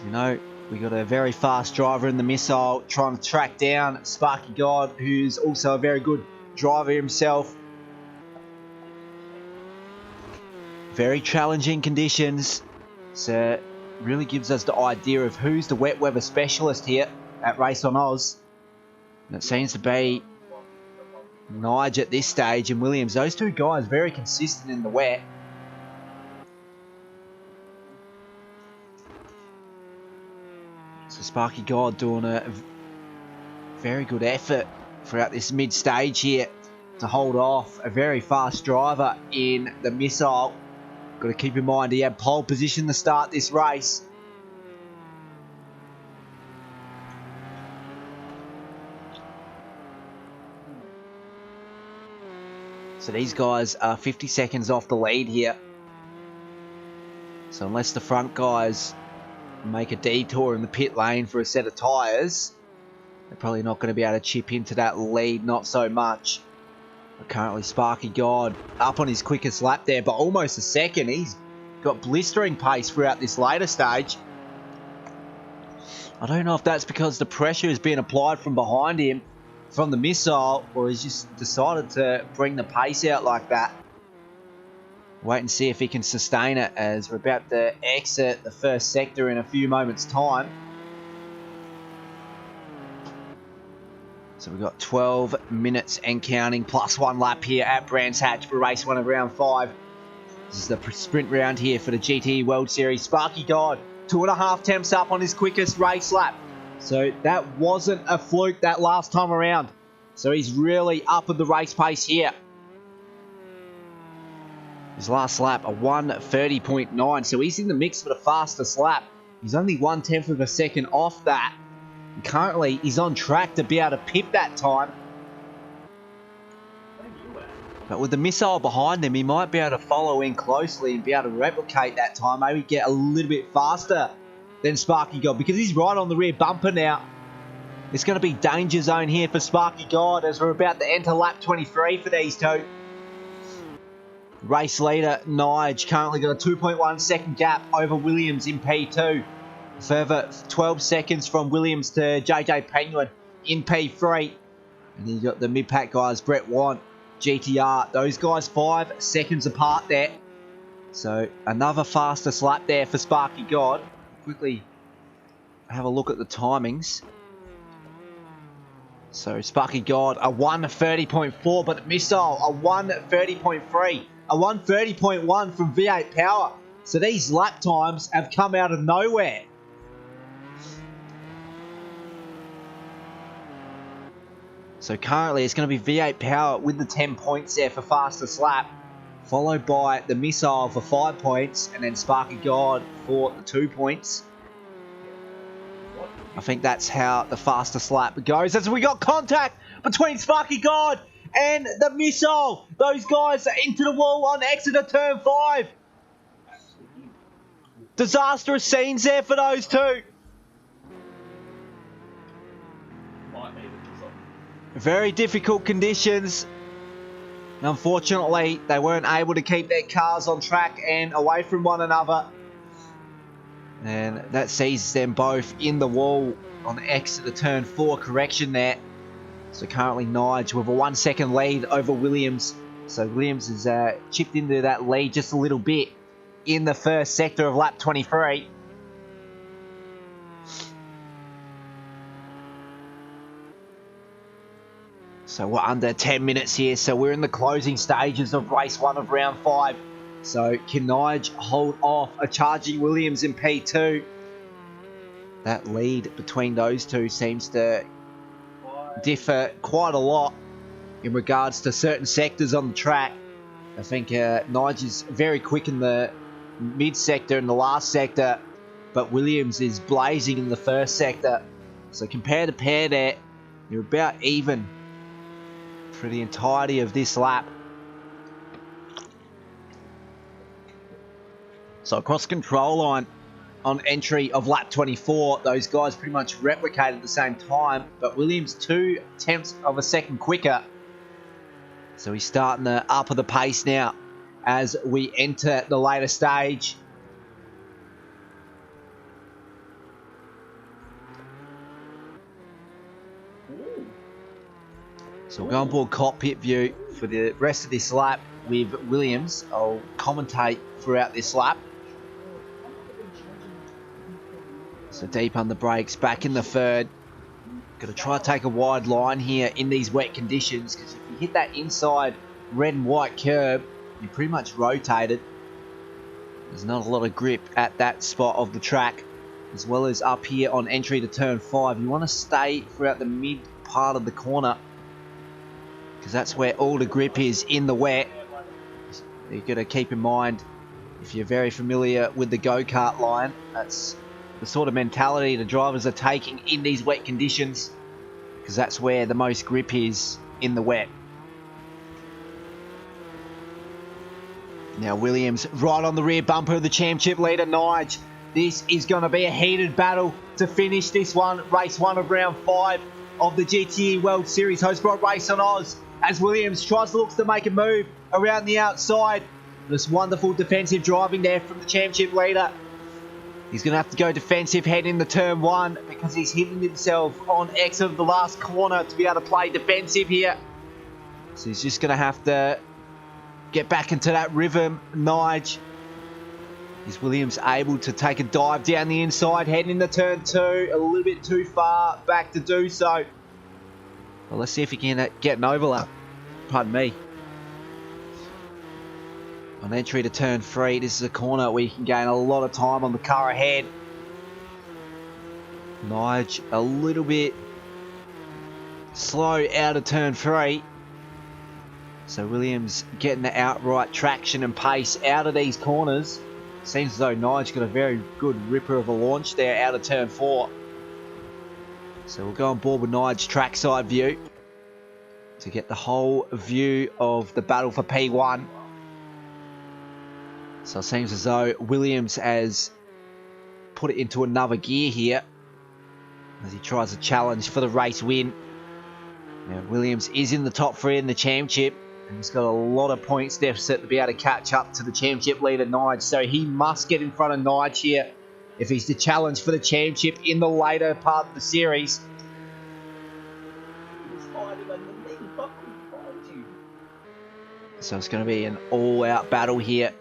You know, we got a very fast driver in the missile trying to track down Sparky God, who's also a very good driver himself. Very challenging conditions. So really gives us the idea of who's the wet weather specialist here at Race on Oz. And it seems to be Nige at this stage and Williams. Those two guys very consistent in the wet. So Sparky God doing a very good effort throughout this mid-stage here to hold off a very fast driver in the missile. Got to keep in mind he had pole position to start this race. So these guys are 50 seconds off the lead here. So unless the front guys make a detour in the pit lane for a set of tyres, they're probably not going to be able to chip into that lead, not so much. But currently Sparky God up on his quickest lap there, but almost a second. He's got blistering pace throughout this later stage. I don't know if that's because the pressure is being applied from behind him from the missile, or he's just decided to bring the pace out like that. Wait and see if he can sustain it as we're about to exit the first sector in a few moments' time. So we've got 12 minutes and counting, plus one lap here at Brands Hatch for race 1 of round 5. This is the sprint round here for the GTE World Series. Sparky God, 2.5 temps up on his quickest race lap. So that wasn't a fluke that last time around. So he's really up at the race pace here. His last lap, a 1:30.9. So he's in the mix for the fastest lap. He's only 1/10 of a second off that. And currently, he's on track to be able to pip that time. But with the missile behind him, he might be able to follow in closely and be able to replicate that time. Maybe get a little bit faster than Sparky God, because he's right on the rear bumper now. It's going to be danger zone here for Sparky God as we're about to enter lap 23 for these two. Race leader Nige currently got a 2.1 second gap over Williams in P2. Further 12 seconds from Williams to JJ Penguin in P3. And then you got the mid-pack guys, Brett Want, GTR. Those guys 5 seconds apart there. So another fastest lap there for Sparky God. Quickly have a look at the timings. So Sparky God, a 1:30.4, but Missile, a 1:30.3. A 1:30.1 from V8 Power. So these lap times have come out of nowhere. So currently it's going to be V8 Power with the 10 points there for fastest lap, followed by the Missile for 5 points, and then Sparky God for the 2 points. I think that's how the fastest lap goes. As we got contact between Sparky God And the missile. Those guys are into the wall on exit of turn 5. Disastrous scenes there for those two. Very difficult conditions. And unfortunately, they weren't able to keep their cars on track and away from one another. And that sees them both in the wall on exit of turn 4 correction there. So currently Nige with a 1 second lead over Williams. So Williams has chipped into that lead just a little bit in the first sector of lap 23. So we're under 10 minutes here. So we're in the closing stages of race 1 of round 5. So can Nige hold off a charging Williams in P2? That lead between those two seems to differ quite a lot in regards to certain sectors on the track. I think Nige is very quick in the mid sector and the last sector, but Williams is blazing in the first sector. So compare to pair there, you're about even for the entirety of this lap. So across control line on entry of lap 24, those guys pretty much replicated at the same time, but Williams 2/10 of a second quicker. So he's starting to up of the pace now as we enter the later stage. So we'll go on board cockpit view for the rest of this lap with Williams. I'll commentate throughout this lap. So deep on the brakes, back in the third. Got to try to take a wide line here in these wet conditions, because if you hit that inside red and white curb, you're pretty much rotated. There's not a lot of grip at that spot of the track, as well as up here on entry to turn 5. You want to stay throughout the mid part of the corner, because that's where all the grip is in the wet. You've got to keep in mind, if you're very familiar with the go-kart line, that's the sort of mentality the drivers are taking in these wet conditions, because that's where the most grip is, in the wet. Now Williams right on the rear bumper of the championship leader Nige. This is going to be a heated battle to finish this one, race 1 of round 5 of the GTE World Series hosted by Race on Oz, as Williams looks to make a move around the outside. This wonderful defensive driving there from the championship leader. He's going to have to go defensive heading into turn 1, because he's hitting himself on exit of the last corner to be able to play defensive here. So he's just going to have to get back into that rhythm. Nige. Is Williams able to take a dive down the inside, heading into turn 2, a little bit too far back to do so. Well, let's see if he can get an overlap. Pardon me. On entry to turn 3, this is a corner where you can gain a lot of time on the car ahead. Nige a little bit slow out of turn 3. So Williams getting the outright traction and pace out of these corners. Seems as though Nige got a very good ripper of a launch there out of turn 4. So we'll go on board with Nige's trackside view to get the whole view of the battle for P1. So it seems as though Williams has put it into another gear here as he tries a challenge for the race win. Now Williams is in the top 3 in the championship, and he's got a lot of points deficit to be able to catch up to the championship leader Nige. So he must get in front of Nige here if he's to challenge for the championship in the later part of the series. So it's going to be an all-out battle here.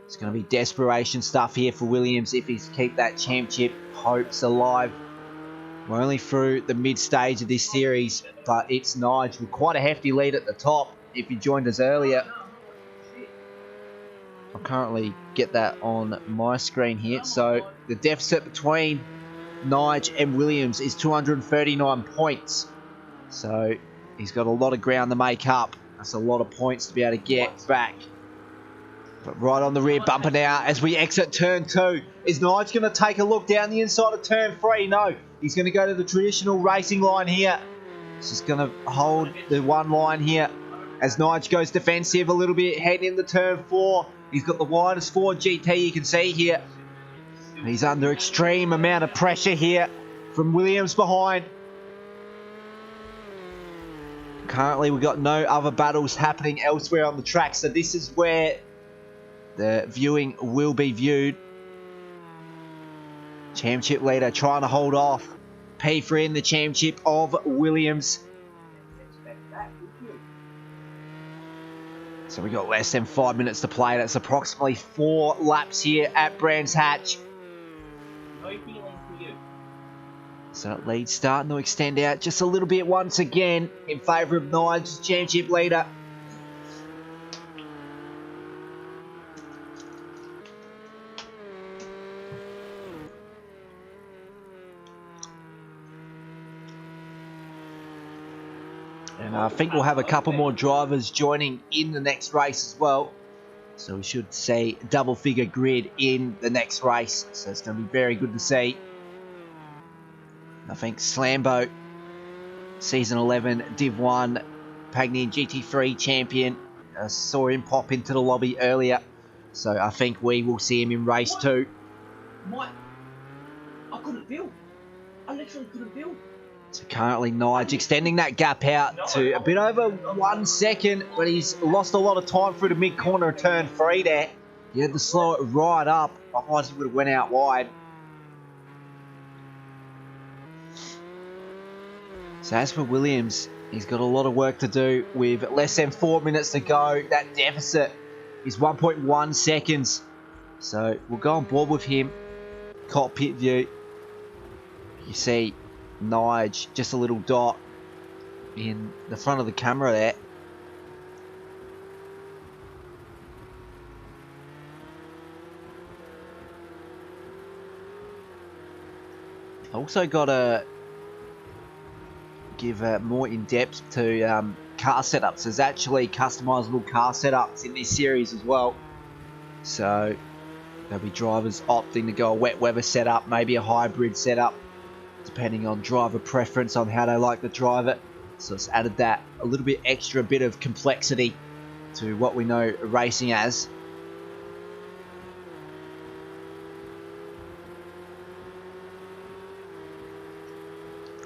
It's going to be desperation stuff here for Williams if he's to keep that championship hopes alive. We're only through the mid-stage of this series, but it's Nige with quite a hefty lead at the top. If you joined us earlier, I'll currently get that on my screen here. So the deficit between Nige and Williams is 239 points. So he's got a lot of ground to make up. That's a lot of points to be able to get back. But right on the rear bumper now as we exit turn 2. Is Nige going to take a look down the inside of turn 3? No. He's going to go to the traditional racing line here. He's just going to hold the one line here as Nige goes defensive a little bit, heading into turn 4. He's got the widest Ford GT you can see here. He's under extreme amount of pressure here from Williams behind. Currently, we've got no other battles happening elsewhere on the track, so this is where the viewing will be viewed. Championship leader trying to hold off P3 in the championship of Williams. So we got less than 5 minutes to play. That's approximately 4 laps here at Brands Hatch. So that lead's starting to extend out just a little bit once again in favour of Nige's championship leader. And I think we'll have a couple more drivers joining in the next race as well. So we should see double-figure grid in the next race. So it's going to be very good to see. I think Slambo, Season 11, Div 1, Pagny GT3 champion. Saw him pop into the lobby earlier. So I think we will see him in race 2. I couldn't build. I literally couldn't build. So currently Nige extending that gap out to a bit over 1 second, but he's lost a lot of time through the mid-corner of turn 3 there. He had to slow it right up, otherwise he would have went out wide. So as for Williams, he's got a lot of work to do with less than 4 minutes to go. That deficit is 1.1 seconds. So we'll go on board with him. Cockpit view. You see Nige, just a little dot in the front of the camera there. Also got to give more in depth to car setups. There's actually customizable car setups in this series as well. So there'll be drivers opting to go a wet weather setup, maybe a hybrid setup, depending on driver preference on how they like to drive it. So it's added that a little bit extra bit of complexity to what we know racing as.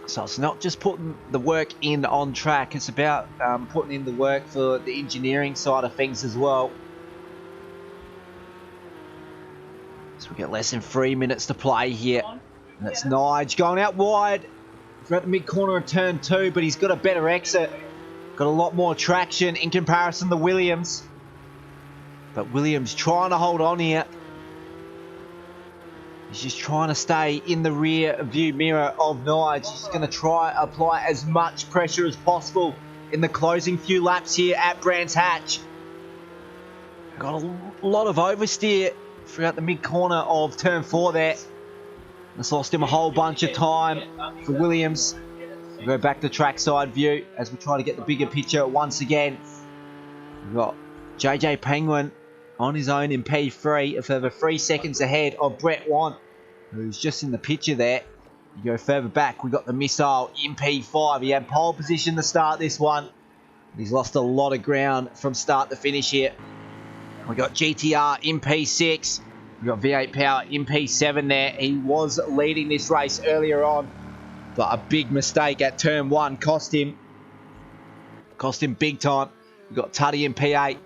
So it's not just putting the work in on track, it's about putting in the work for the engineering side of things as well. So we get less than 3 minutes to play here. And that's Nige going out wide. We're at the mid-corner of turn 2, but he's got a better exit. Got a lot more traction in comparison to Williams. But Williams trying to hold on here. He's just trying to stay in the rear view mirror of Nige. He's going to try apply as much pressure as possible in the closing few laps here at Brands Hatch. Got a lot of oversteer throughout the mid-corner of turn 4 there. That's lost him a whole bunch of time for Williams. We'll go back to trackside view as we try to get the bigger picture once again. We've got JJ Penguin on his own in P3, a further 3 seconds ahead of Brett Want, who's just in the picture there. You go further back, we got the Missile in P5. He had pole position to start this one. He's lost a lot of ground from start to finish here. We got GTR in P6. We got V8 Power in P7 there. He was leading this race earlier on, but a big mistake at turn 1 cost him big time. We got Tuddy in P8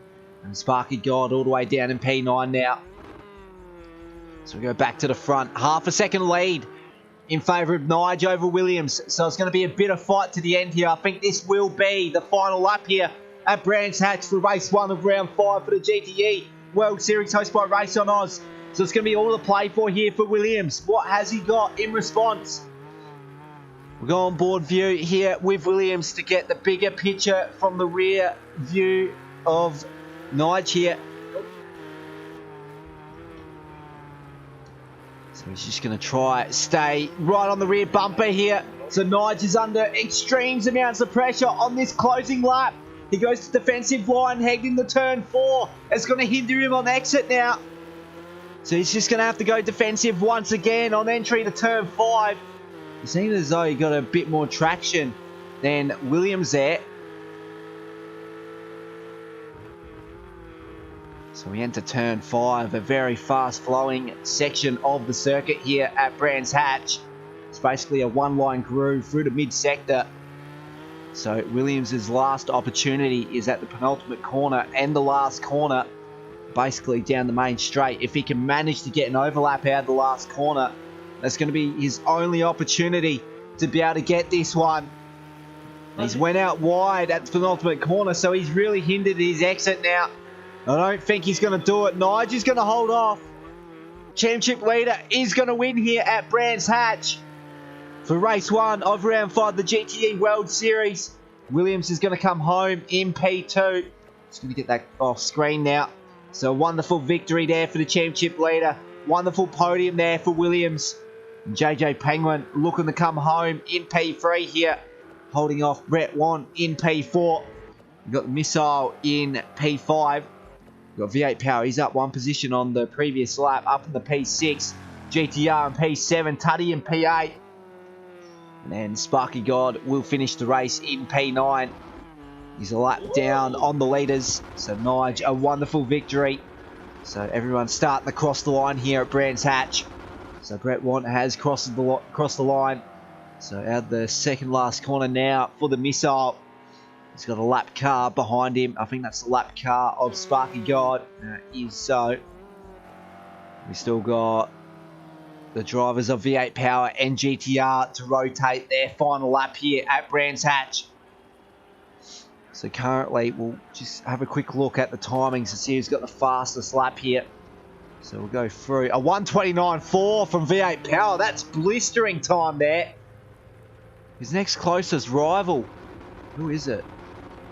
and Sparky God all the way down in P9 now. So we go back to the front. Half a second lead in favour of Nige over Williams. So it's going to be a bit of fight to the end here. I think this will be the final lap here at Brands Hatch for race 1 of round 5 for the GTE World Series hosted by Race on Oz. So it's going to be all to play for here for Williams. What has he got in response? We'll go on board view here with Williams to get the bigger picture from the rear view of Nige here. So he's just going to try stay right on the rear bumper here. So Nige is under extreme amounts of pressure on this closing lap. He goes to defensive line, heading into turn 4. It's going to hinder him on exit now. So he's just going to have to go defensive once again on entry to turn 5. It seems as though he got a bit more traction than Williams there. So we enter turn 5, a very fast-flowing section of the circuit here at Brands Hatch. It's basically a one-line groove through the mid-sector. So Williams' last opportunity is at the penultimate corner and the last corner, basically down the main straight. If he can manage to get an overlap out of the last corner, that's going to be his only opportunity to be able to get this one. He's went out wide at the penultimate corner, so he's really hindered his exit now. I don't think he's going to do it. Nigel's going to hold off. Championship leader is going to win here at Brands Hatch for race 1 of round 5, the GTE World Series. Williams is going to come home in P2. Just going to get that off screen now. So a wonderful victory there for the championship leader. Wonderful podium there for Williams. And JJ Penguin looking to come home in P3 here. Holding off Brett Wan in P4. We've got the Missile in P5. We've got V8 Power. He's up one position on the previous lap. Up in the P6. GTR in P7. Tuddy in P8. And then Sparky God will finish the race in P9. He's a lap down on the leaders. So Nige, a wonderful victory. So everyone's starting to cross the line here at Brands Hatch. So Brett Want has crossed the line. So out the second last corner now for the Missile. He's got a lap car behind him. I think that's the lap car of Sparky God. Is so. We still got the drivers of V8 Power and GTR to rotate their final lap here at Brands Hatch. So currently, we'll just have a quick look at the timings to see who's got the fastest lap here. So we'll go through a 1:29.4 from V8 Power. That's blistering time there. His next closest rival, who is it?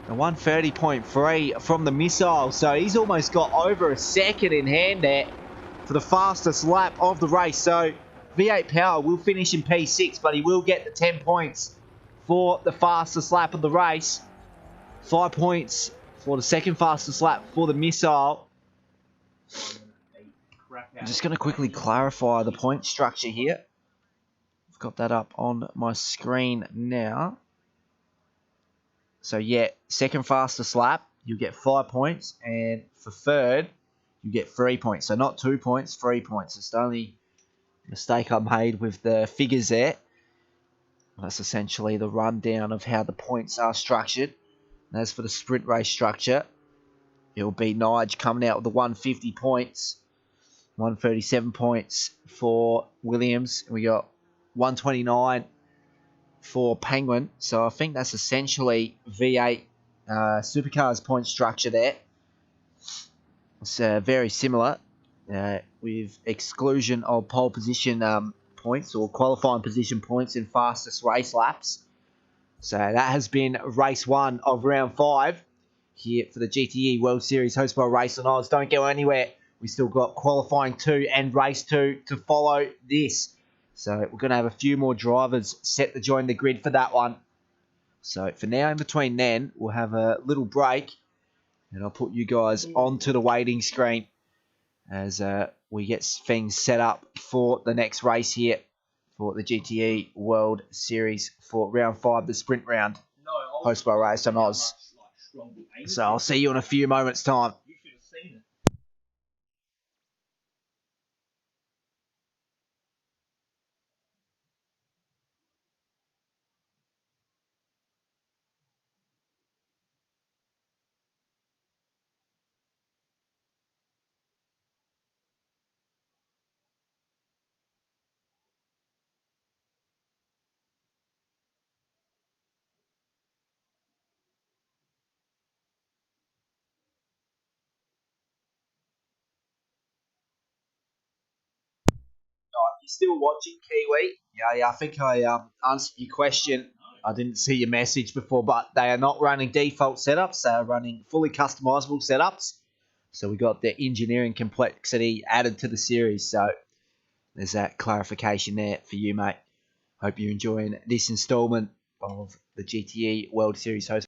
A 1:30.3 from the Missile. So he's almost got over a second in hand there for the fastest lap of the race. So V8 Power will finish in P6, but he will get the 10 points for the fastest lap of the race. 5 points for the second fastest lap for the Missile. I'm just going to quickly clarify the point structure here. I've got that up on my screen now. So yeah, second fastest lap, you get 5 points. And for third, you get 3 points. So not 2 points, 3 points. It's the only mistake I made with the figures there. That's essentially the rundown of how the points are structured. And as for the sprint race structure, it'll be Nige coming out with the 150 points. 137 points for Williams. We got 129 for Penguin. So I think that's essentially V8 Supercars point structure there. It's very similar with exclusion of pole position points or qualifying position points in fastest race laps. So that has been race 1 of round 5 here for the GTE World Series hosted by RaceOnOz's. Don't go anywhere. We still got qualifying 2 and race 2 to follow this. So we're going to have a few more drivers set to join the grid for that one. So for now, in between then, we'll have a little break. And I'll put you guys onto the waiting screen as we get things set up for the next race here for the GTE World Series for round 5, the sprint round, hosted by RaceOnOz's. So I'll see you in a few moments' time. You're still watching, Kiwi? Yeah, I think I answered your question. I didn't see your message before, but they are not running default setups. They are running fully customizable setups. So we got the engineering complexity added to the series. So there's that clarification there for you, mate. Hope you're enjoying this installment of the GTE World Series host.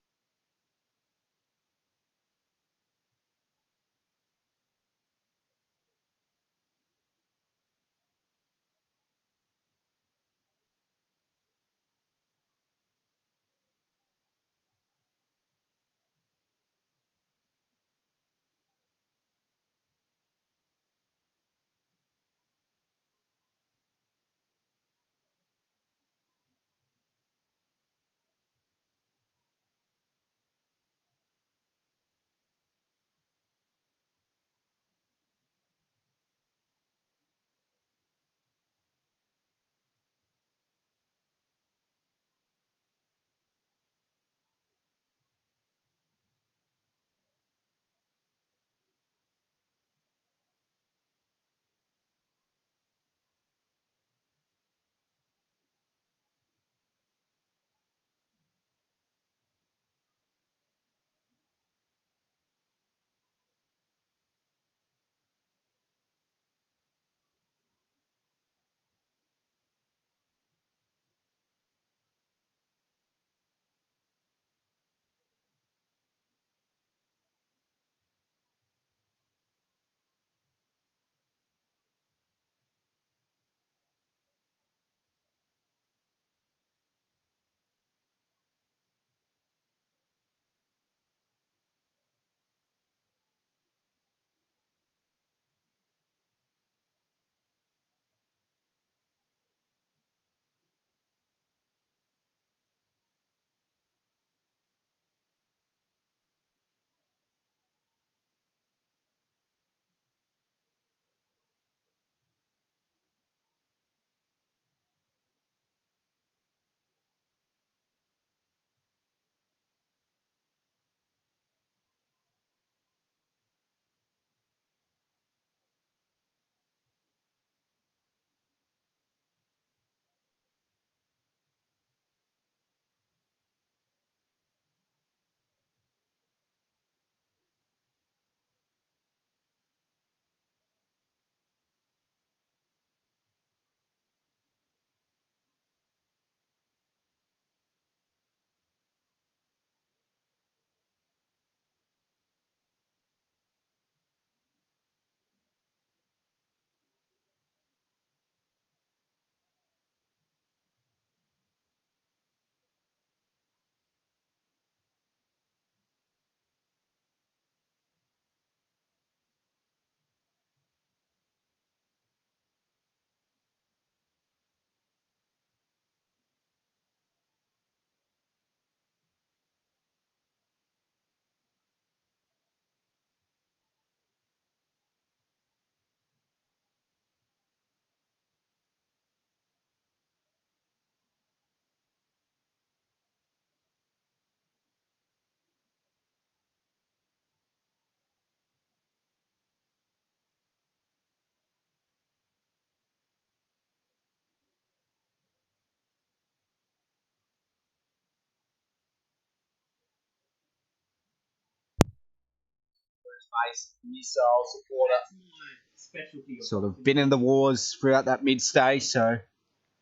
base missile supporter. That's my specialty. Sort of been in the wars throughout that mid stage, so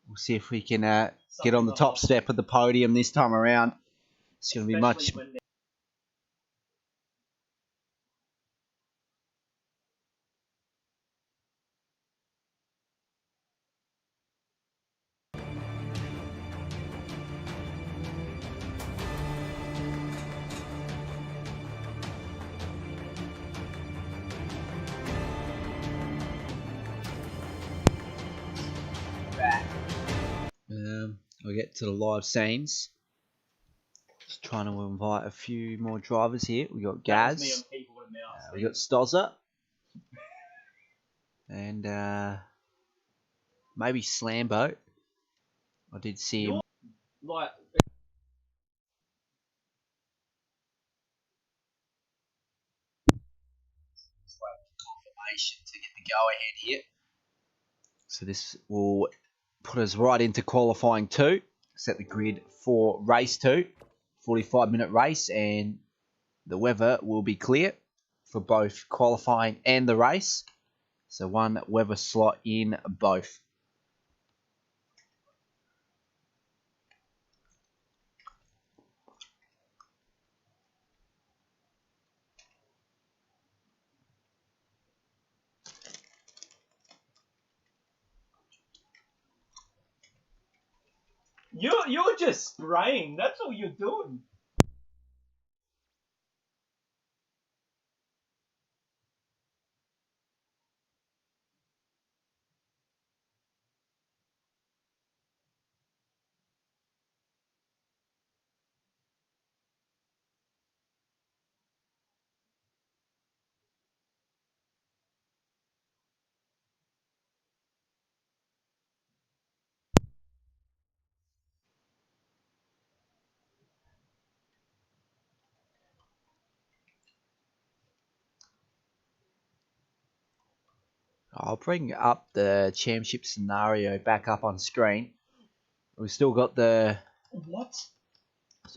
we'll see if we can get on the top step of the podium this time around. It's going to be much. We'll get to the live scenes. Just trying to invite a few more drivers here. We got Gaz, we got Stozza, and maybe Slambo. I did see him. Like, Confirmation to get the go ahead here. So this will put us right into qualifying 2. Set the grid for race 2. 45-minute race, and the weather will be clear for both qualifying and the race. So one weather slot in both. you're just spraying. That's all you're doing. I'll bring up the championship scenario back up on screen. We've still got the What?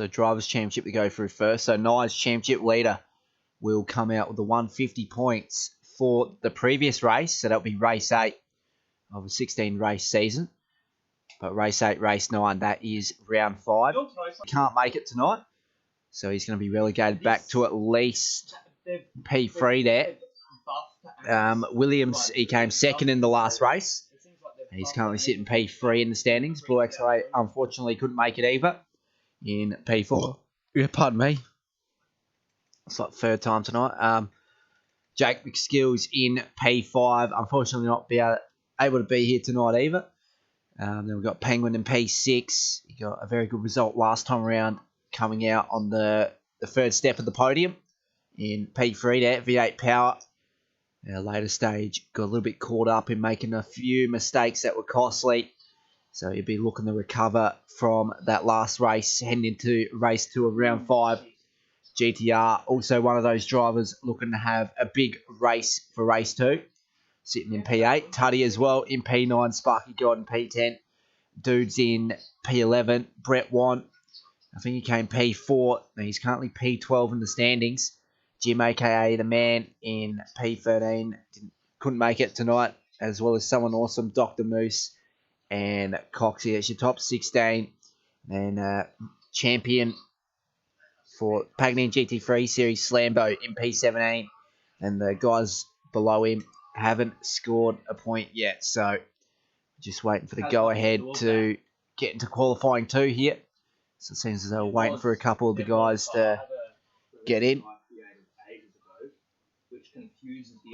drivers' championship to go through first. So Nye's championship leader will come out with the 150 points for the previous race. So that'll be race 8 of a 16 race season. But race 8, race 9, that is round 5. He can't make it tonight. So he's going to be relegated back to at least P3 there. Williams, he came second in the last race. He's currently sitting P3 in the standings. Blue X-Ray unfortunately couldn't make it either in P4. Yeah, pardon me. It's like third time tonight. Jake McSkills in P5. Unfortunately not able to be here tonight either. Then we've got Penguin in P6. He got a very good result last time around, coming out on the third step of the podium in P3 there, V8 Power. Our later stage got a little bit caught up in making a few mistakes that were costly. So he'll be looking to recover from that last race, heading into race 2 of round 5. GTR, also one of those drivers looking to have a big race for race 2. Sitting in P8. Tuddy as well in P9. Sparky God in P10. Dudes in P11. Brett Want, I think he came P4. He's currently P12 in the standings. Jim, a.k.a. the man, in P13. Couldn't make it tonight, as well as someone awesome, Dr. Moose and Coxie. That's your top 16. And champion for Pagnini GT3 Series, Slambo in P17. And the guys below him haven't scored a point yet. So just waiting for the go-ahead to get into qualifying 2 here. So it seems as though we're waiting for a couple of the guys to get in. Which confuses the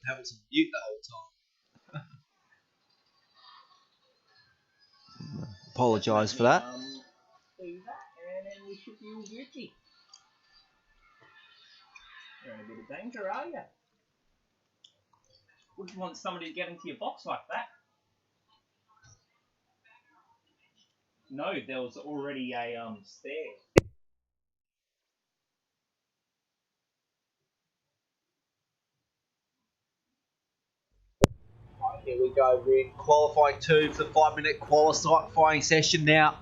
having to mute the whole time. Apologise for that. Do that, and then we should be all Gucci. You're in a bit of danger, are you? Wouldn't want somebody to get into your box like that. No, there was already a stair. Here we go, we're in qualifying 2 for the 5-minute qualifying session now.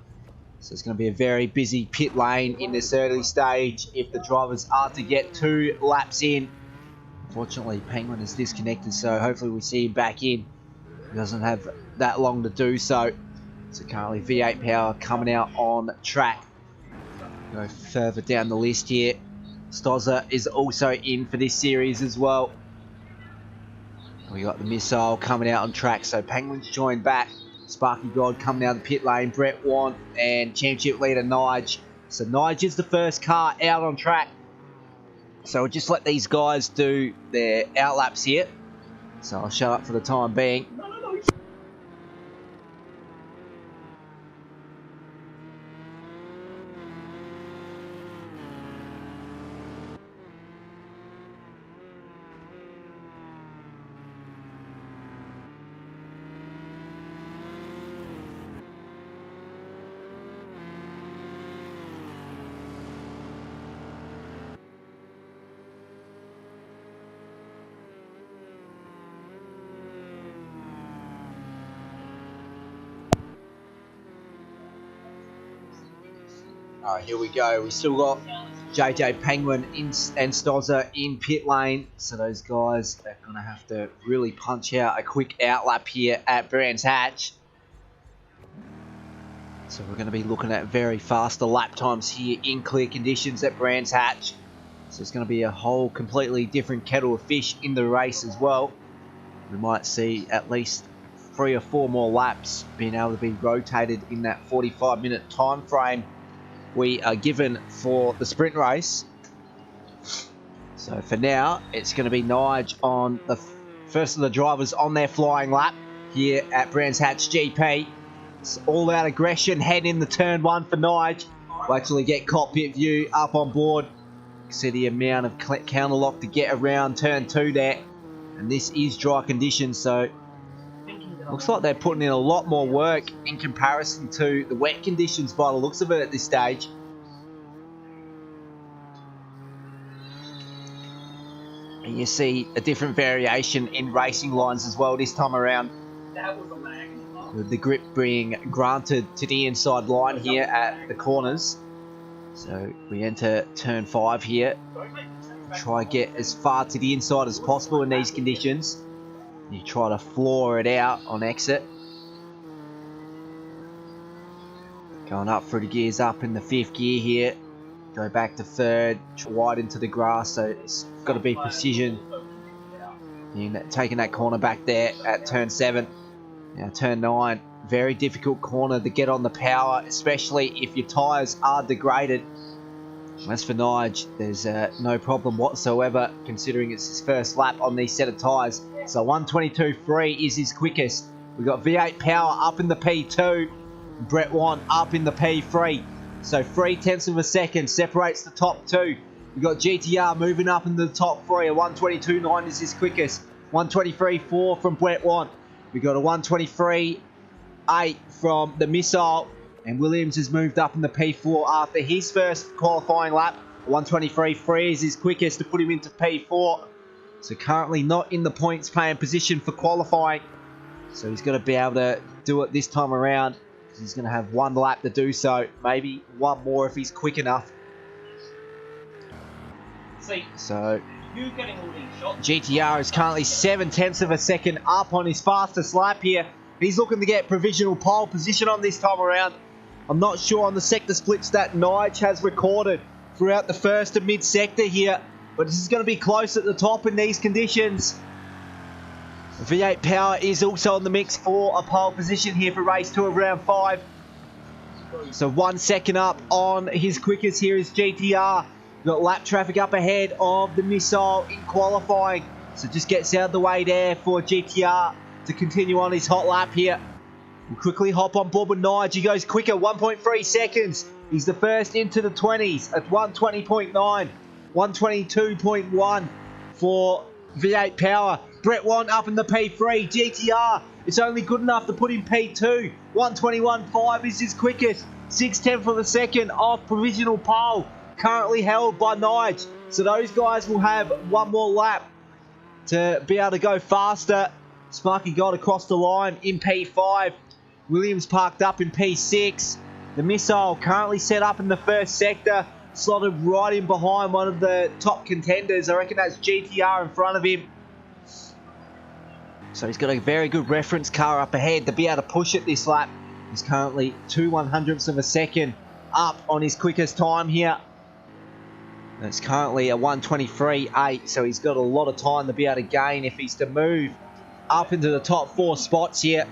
So it's going to be a very busy pit lane in this early stage if the drivers are to get 2 laps in. Unfortunately, Penguin is disconnected, so hopefully we see him back in. He doesn't have that long to do so. So currently V8 power coming out on track. Go further down the list here. Stozza is also in for this series as well. We got the missile coming out on track, so Penguins joined back. Sparky God coming out of the pit lane, Brett Want and championship leader Nige. So Nige is the first car out on track. So we'll just let these guys do their outlaps here. So I'll shut up for the time being. Alright, here we go. We still got JJ Penguin and Stozza in pit lane. So those guys are going to have to really punch out a quick outlap here at Brands Hatch. So we're going to be looking at very faster lap times here in clear conditions at Brands Hatch. So it's going to be a whole completely different kettle of fish in the race as well. We might see at least 3 or 4 more laps being able to be rotated in that 45-minute time frame we are given for the sprint race. So for now, it's going to be Nige on the first of the drivers on their flying lap here at Brands Hatch GP. It's all out aggression, head in the turn 1 for Nige. We'll actually get cockpit view up on board. You can see the amount of counter lock to get around turn 2 there. And this is dry conditions, so looks like they're putting in a lot more work in comparison to the wet conditions by the looks of it at this stage. And you see a different variation in racing lines as well this time around. With the grip being granted to the inside line here at the corners. So we enter turn 5 here. Try to get as far to the inside as possible in these conditions. You try to floor it out on exit. Going up through the gears up in the 5th gear here. Go back to 3rd, wide into the grass, so it's got to be precision in taking that corner back there at turn 7. Now turn 9, very difficult corner to get on the power, especially if your tyres are degraded. As for Nige, there's no problem whatsoever considering it's his first lap on these set of tyres. So 122.3 is his quickest. We've got V8 power up in the P2. Brett Want up in the P3. So 0.3 of a second separates the top 2. We've got GTR moving up into the top 3. A 122.9 is his quickest. 123.4 from Brett Want. We've got a 123.8 from the Missile. And Williams has moved up in the P4 after his first qualifying lap. 123.3 is his quickest to put him into P4. So currently not in the points paying position for qualifying. So he's going to be able to do it this time around. He's going to have 1 lap to do so. Maybe 1 more if he's quick enough. So GTR is currently 0.7 of a second up on his fastest lap here. He's looking to get provisional pole position on this time around. I'm not sure on the sector splits that Nige has recorded throughout the first and mid-sector here. But this is going to be close at the top in these conditions. V8 power is also in the mix for a pole position here for race 2 of round 5. So 1 second up on his quickest here is GTR. We've got lap traffic up ahead of the Missile in qualifying. So just gets out of the way there for GTR to continue on his hot lap here. We'll quickly hop on board with Nige. He goes quicker, 1.3 seconds. He's the first into the 20s at 120.9, 122.1 for V8 Power. Brett Want up in the P3. GTR, it's only good enough to put in P2. 121.5 is his quickest. 6:10 for the second off provisional pole. Currently held by Nige. So those guys will have one more lap to be able to go faster. Sparky got across the line in P5. Williams parked up in P6. The Missile currently set up in the first sector, slotted right in behind one of the top contenders. I reckon that's GTR in front of him. So he's got a very good reference car up ahead to be able to push it this lap. He's currently 2/100ths of a second up on his quickest time here. It's currently a 1:23.8, so he's got a lot of time to be able to gain if he's to move up into the top 4 spots here.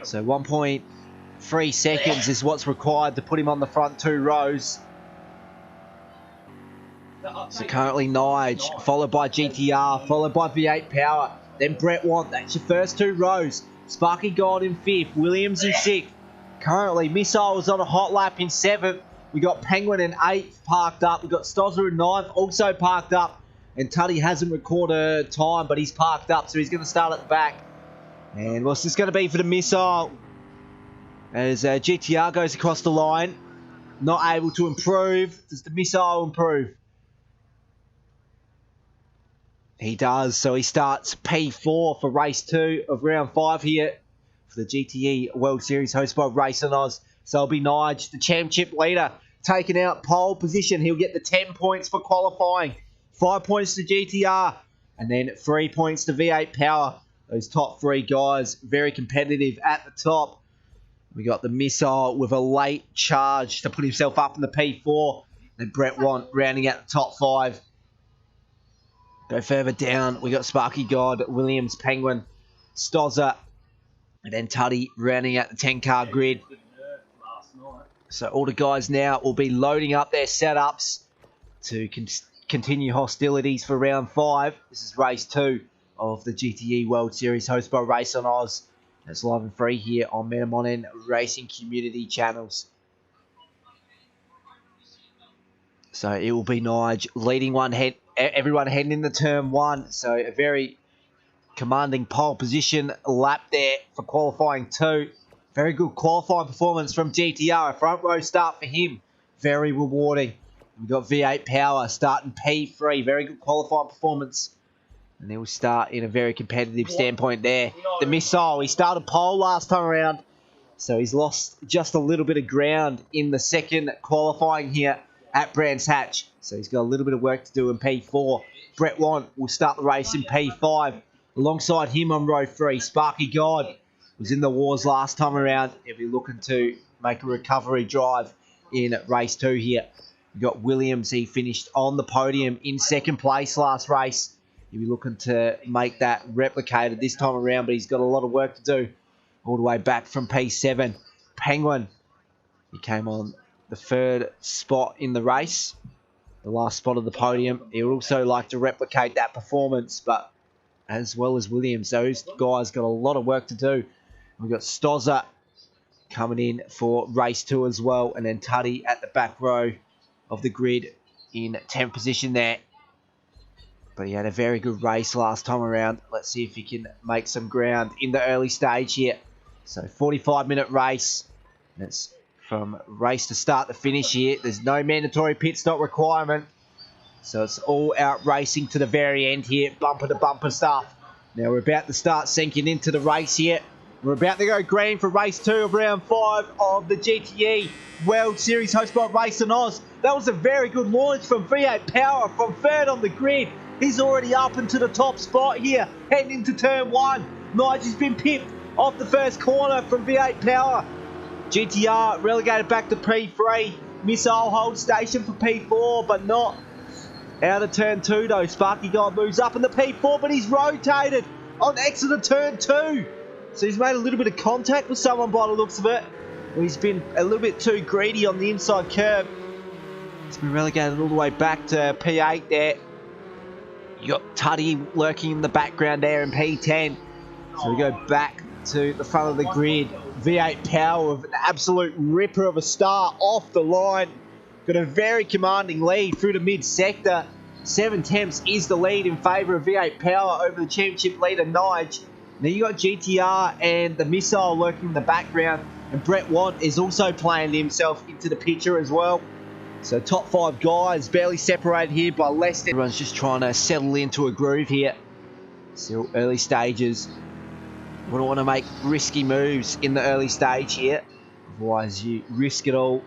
So 1.3 seconds is what's required to put him on the front 2 rows. So currently Nige, followed by GTR, followed by V8 Power, then Brett Want. That's your first 2 rows. Sparky Gold in 5th, Williams in 6th. Currently Missile's on a hot lap in 7th. We got Penguin in 8th parked up. We got Stozza in 9th also parked up. And Tuddy hasn't recorded a time, but he's parked up, so he's going to start at the back. And what's this going to be for the Missile? As GTR goes across the line. Not able to improve. Does the Missile improve? He does. So he starts P4 for race 2 of round 5 here for the GTE World Series hosted by RaceOnOz's. So it'll be Nige, the championship leader, taking out pole position. He'll get the 10 points for qualifying. 5 points to GTR. And then 3 points to V8 Power. Those top 3 guys, very competitive at the top. We got the Missile with a late charge to put himself up in the P4. Then Brett Want rounding out the top 5. Go further down, we got Sparky God, Williams, Penguin, Stozza, and then Tuddy rounding out the 10-car grid. So all the guys now will be loading up their setups to continue hostilities for round 5. This is race 2 of the GTE World Series hosted by RaceOnOz's. It's live and free here on Metamonin Racing Community channels. So it will be Nige leading everyone heading into turn 1. So a very commanding pole position lap there for qualifying 2. Very good qualifying performance from GTR. A front row start for him. Very rewarding. We've got V8 Power starting P3. Very good qualifying performance. And he'll start in a very competitive standpoint there. The Missile, he started pole last time around. So he's lost just a little bit of ground in the second qualifying here at Brands Hatch. So he's got a little bit of work to do in P4. Brett Want will start the race in P5. Alongside him on row 3, Sparky God was in the wars last time around. He'll be looking to make a recovery drive in race 2 here. We've got Williams. He finished on the podium in 2nd place last race. He'll be looking to make that replicated this time around, but he's got a lot of work to do all the way back from P7. Penguin, he came on the 3rd spot in the race, the last spot of the podium. He would also like to replicate that performance, but as well as Williams, those guys got a lot of work to do. We've got Stozza coming in for race 2 as well, and then Tuddy at the back row of the grid in 10th position there. But he had a very good race last time around. Let's see if he can make some ground in the early stage here. So 45-minute race. And it's from race to start to finish here. There's no mandatory pit stop requirement. So it's all out racing to the very end here. Bumper to bumper stuff. Now we're about to start sinking into the race here. We're about to go green for race 2 of round 5 of the GTE World Series hosted by RaceOnOz's. That was a very good launch from V8 Power from 3rd on the grid. He's already up into the top spot here, heading into turn 1. Nige has been pipped off the first corner from V8 Power. GTR relegated back to P3. Missile holds station for P4, but not out of turn 2 though. Sparky God moves up in the P4, but he's rotated on exit of turn 2. So he's made a little bit of contact with someone by the looks of it. He's been a little bit too greedy on the inside curb. He's been relegated all the way back to P8 there. You got Tuddy lurking in the background there in P10. So we go back to the front of the grid. V8 Power with an absolute ripper of a start off the line. Got a very commanding lead through the mid-sector. 7/10 is the lead in favour of V8 Power over the championship leader, Nige. Now you got GTR and the Missile lurking in the background. And Brett Want is also playing himself into the picture as well. So top 5 guys barely separated here by less than... Everyone's just trying to settle into a groove here. Still early stages. We don't want to make risky moves in the early stage here. Otherwise you risk it all.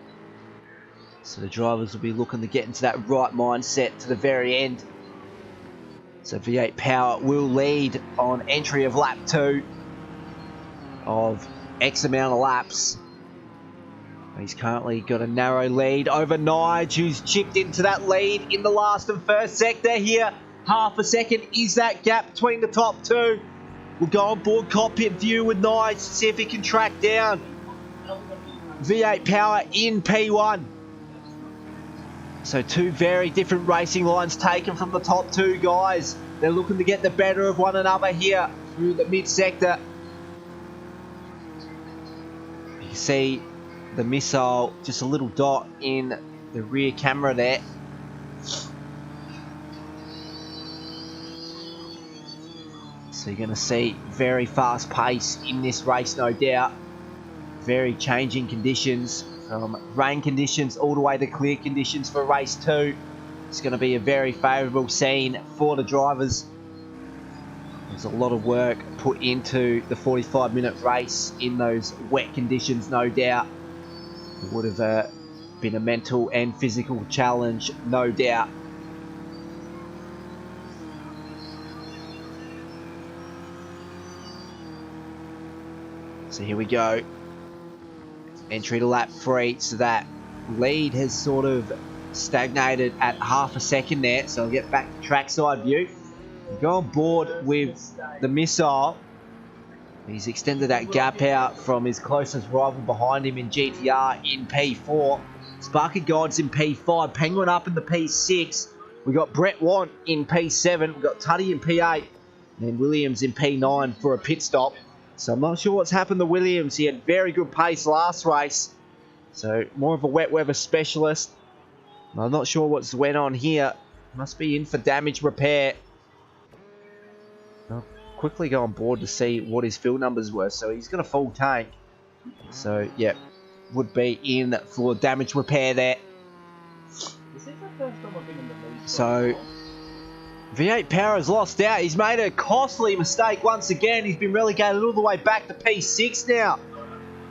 So the drivers will be looking to get into that right mindset to the very end. So V8 Power will lead on entry of lap 2 of X amount of laps. He's currently got a narrow lead over Nige, who's chipped into that lead in the last and first sector here. Half a second is that gap between the top 2. We'll go on board cockpit view with Nige to see if he can track down V8 Power in P1. So 2 very different racing lines taken from the top 2 guys. They're looking to get the better of one another here through the mid-sector. You can see the Missile, just a little dot in the rear camera there. So you're going to see very fast pace in this race, no doubt. Very changing conditions, from rain conditions all the way to clear conditions for race 2. It's going to be a very favourable scene for the drivers. There's a lot of work put into the 45-minute race in those wet conditions, no doubt. It would have been a mental and physical challenge, no doubt. So here we go. Entry to lap 3. So that lead has sort of stagnated at half a second there. So I'll get back to trackside view. Go on board with the Missile. He's extended that gap out from his closest rival behind him in GTR in P4. Sparky God's in P5. Penguin up in the P6. We've got Brett Want in P7. We've got Tuddy in P8. And then Williams in P9 for a pit stop. So I'm not sure what's happened to Williams. He had very good pace last race. So more of a wet weather specialist. I'm not sure what's went on here. Must be in for damage repair. I'll quickly go on board to see what his fuel numbers were. So he's got a full tank. So yeah, would be in for damage repair there. So V8 Power has lost out. He's made a costly mistake once again. He's been relegated all the way back to P6 now.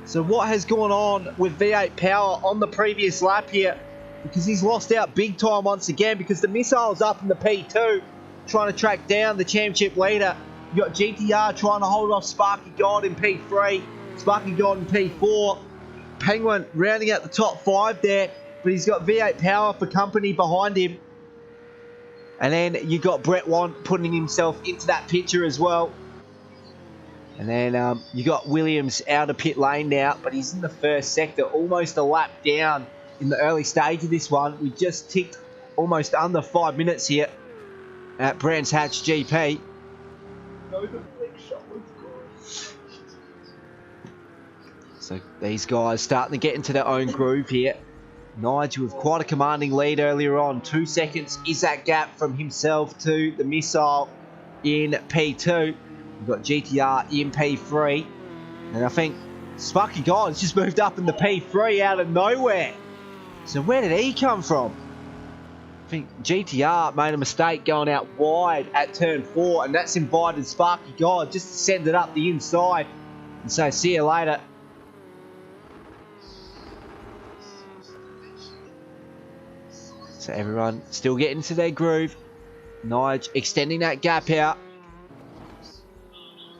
So what has gone on with V8 Power on the previous lap here? Because he's lost out big time once again, because the Missile's up in the P2 trying to track down the championship leader. You got GTR trying to hold off Sparky God in P3, Sparky God in P4. Penguin rounding out the top 5 there, but he's got V8 Power for company behind him. And then you got Brett Want putting himself into that picture as well. And then you got Williams out of pit lane now, but he's in the first sector, almost a lap down in the early stage of this one. We just ticked almost under 5 minutes here at Brands Hatch GP. So these guys starting to get into their own groove here. Nige with quite a commanding lead earlier on. 2 seconds is that gap from himself to the Missile in P2. We've got GTR in P3. And I think Sparky God's just moved up in the P3 out of nowhere. So where did he come from? I think GTR made a mistake going out wide at turn 4, and that's invited Sparky God just to send it up the inside and say, see you later. So everyone still getting into their groove. Nige extending that gap out.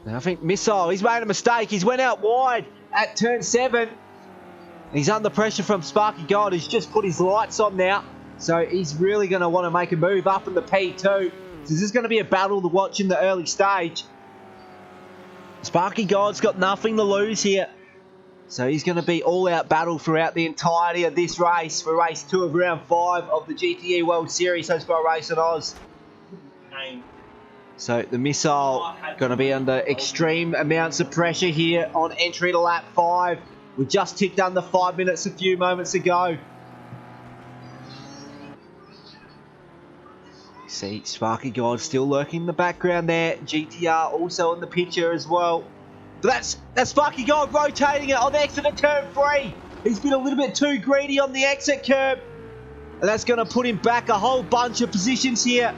And I think Missile, he's made a mistake. He's went out wide at turn 7. He's under pressure from Sparky God, who's just put his lights on now. So he's really going to want to make a move up in the P2. So this is going to be a battle to watch in the early stage. Sparky God's got nothing to lose here. So he's going to be all-out battle throughout the entirety of this race for race 2 of round 5 of the GTE World Series hosted by RaceOnOz's. So the missile going to be under extreme amounts of pressure here on entry to lap 5. We just ticked under 5 minutes a few moments ago. See, Sparky God still lurking in the background there. GTR also in the picture as well. But that's Sparky God rotating it on the exit of turn 3. He's been a little bit too greedy on the exit curb. And that's going to put him back a whole bunch of positions here.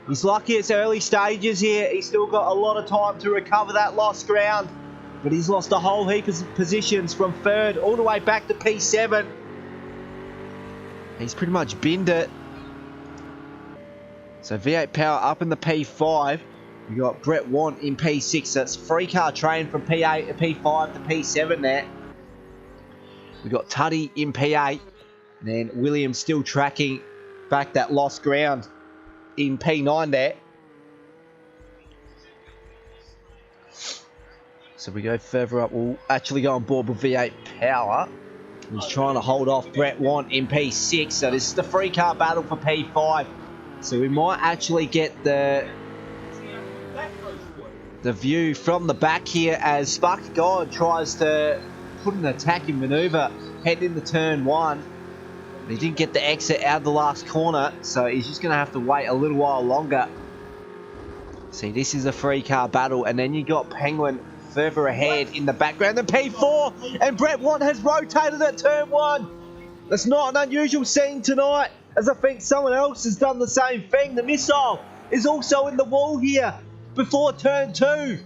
He's lucky it's early stages here. He's still got a lot of time to recover that lost ground. But he's lost a whole heap of positions from 3rd all the way back to P7. He's pretty much binned it. So V8 power up in the P5. We got Brett Want in P6. That's 3-car train from P8 to P5 to P7 there. We got Tuddy in P8. And then Williams still tracking back that lost ground in P9 there. So we go further up. We'll actually go on board with V8 power. He's trying to hold off Brett Want in P6. So this is the 3-car battle for P5. So we might actually get the view from the back here as Sparky God tries to put an attacking manoeuvre heading into turn 1. He didn't get the exit out of the last corner, so he's just going to have to wait a little while longer. See, this is a 3-car battle, and then you got Penguin further ahead in the background than P4, and Brett Want has rotated at turn 1. That's not an unusual scene tonight, as I think someone else has done the same thing. The missile is also in the wall here before turn 2.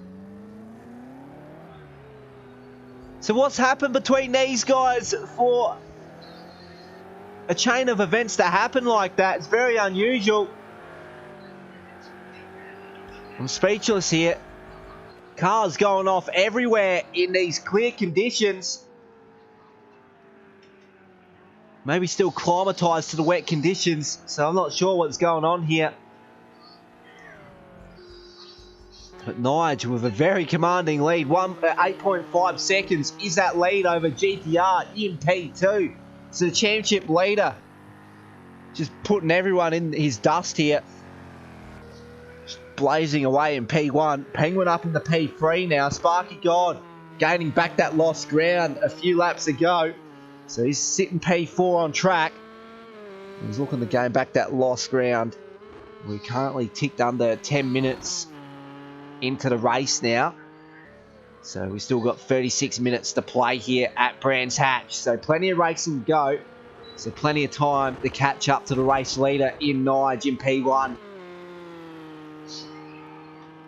So what's happened between these guys for a chain of events to happen like that? It's very unusual. I'm speechless here. Cars going off everywhere in these clear conditions. Maybe still climatised to the wet conditions, so I'm not sure what's going on here. But Nige with a very commanding lead. 8.5 seconds is that lead over GTR in P2. So the championship leader just putting everyone in his dust here. Just blazing away in P1. Penguin up in the P3 now. Sparky God gaining back that lost ground a few laps ago. So he's sitting P4 on track. He's looking to gain back that lost ground. We currently ticked under 10 minutes into the race now. So we still got 36 minutes to play here at Brands Hatch. So plenty of racing to go. So plenty of time to catch up to the race leader in Nige in P1.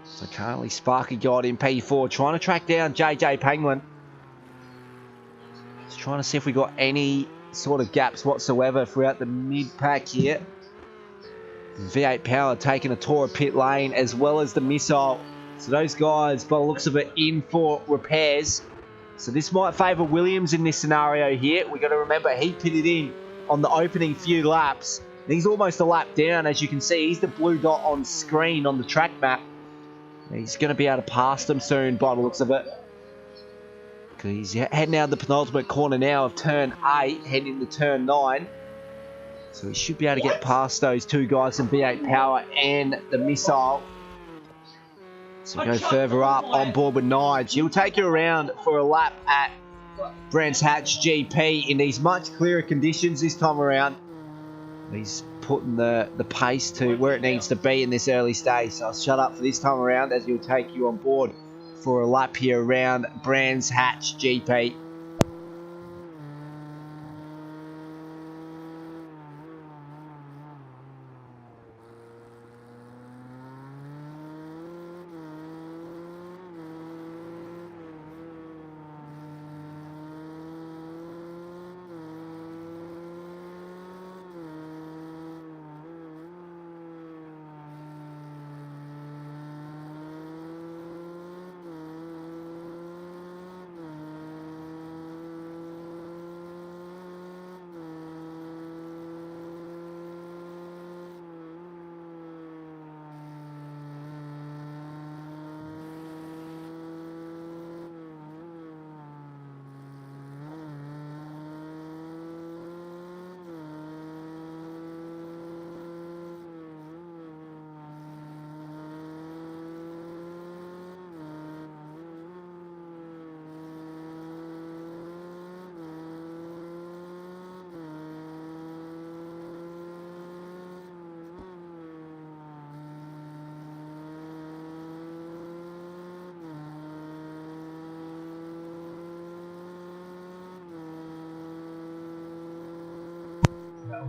So currently Sparky God in P4 trying to track down JJ Penguin. Just trying to see if we got any sort of gaps whatsoever throughout the mid-pack here. V8 Power taking a tour of pit lane as well as the missile. So those guys, by the looks of it, in for repairs. So this might favour Williams in this scenario here. We've got to remember he pitted in on the opening few laps. He's almost a lap down, as you can see. He's the blue dot on screen on the track map. He's going to be able to pass them soon by the looks of it. He's heading out the penultimate corner now of turn 8, heading into turn 9. So he should be able to get past those two guys in V8 Power and the missile. So go further up on board with Nige. He'll take you around for a lap at Brands Hatch GP in these much clearer conditions this time around. He's putting the pace to where it needs to be in this early stage. So I'll shut up for this time around as he'll take you on board for a lap here around Brands Hatch GP.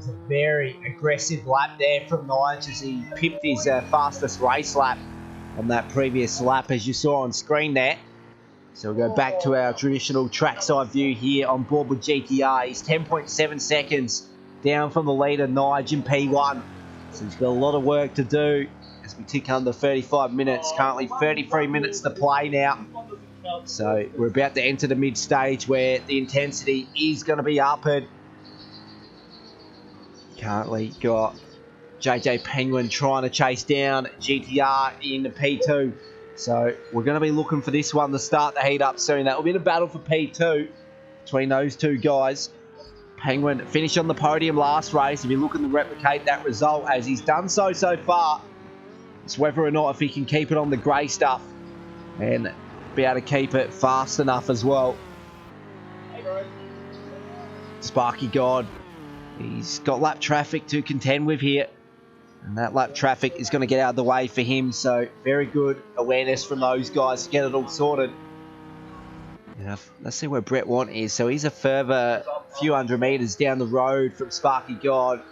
was a very aggressive lap there from Nige as he pipped his fastest race lap on that previous lap, as you saw on screen there. So we'll go back to our traditional trackside view here on board with GTR. He's 10.7 seconds down from the leader, Nige, in P1. So he's got a lot of work to do as we tick under 35 minutes. Currently 33 minutes to play now. So we're about to enter the mid-stage where the intensity is going to be up. And currently got JJ Penguin trying to chase down GTR in the P2. So we're going to be looking for this one to start the heat up soon. That will be the battle for P2 between those two guys. Penguin finished on the podium last race. If you're looking to replicate that result as he's done so far, it's whether or not if he can keep it on the grey stuff and be able to keep it fast enough as well. Hey, bro. Sparky God, he's got lap traffic to contend with here. And that lap traffic is going to get out of the way for him. So very good awareness from those guys to get it all sorted. Let's see where Brett Want is. So he's a further few hundred metres down the road from Sparky God.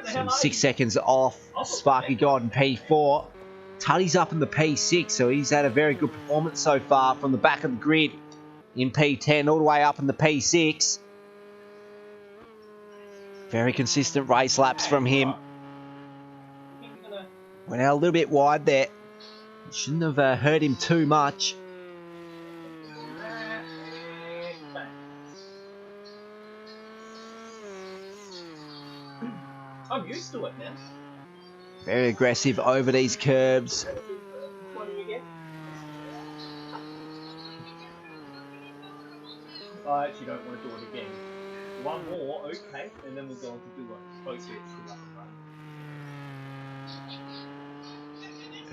So 6 seconds off Sparky God in P4. Tuddy's up in the P6. So he's had a very good performance so far from the back of the grid in P10 all the way up in the P6. Very consistent race laps from him. Went out a little bit wide there. Shouldn't have hurt him too much. I'm used to it now. Very aggressive over these curbs. What do we get? I actually don't want to do it again. One more, okay, and then we'll go on to do it. Both bits still up and running.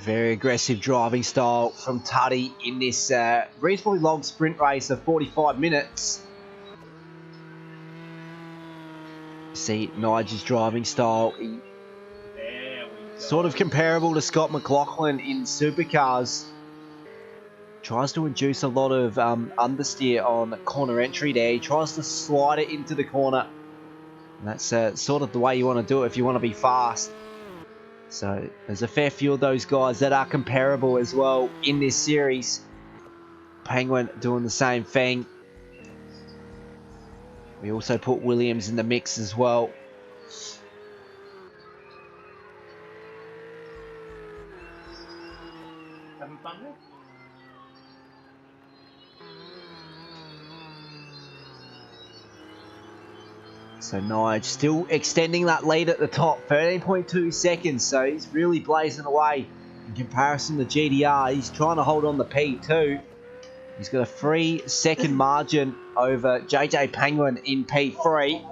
Very aggressive driving style from Tuddy in this reasonably long sprint race of 45 minutes. See Nigel's driving style. Sort of comparable to Scott McLaughlin in supercars. Tries to induce a lot of understeer on corner entry there. He tries to slide it into the corner. And that's sort of the way you want to do it if you want to be fast. So there's a fair few of those guys that are comparable as well in this series. Penguin doing the same thing. We also put Williams in the mix as well. Having fun there? So Nige still extending that lead at the top, 13.2 seconds. So he's really blazing away in comparison to GTR. He's trying to hold on the P2. He's got a 3-second margin over JJ Penguin in P3.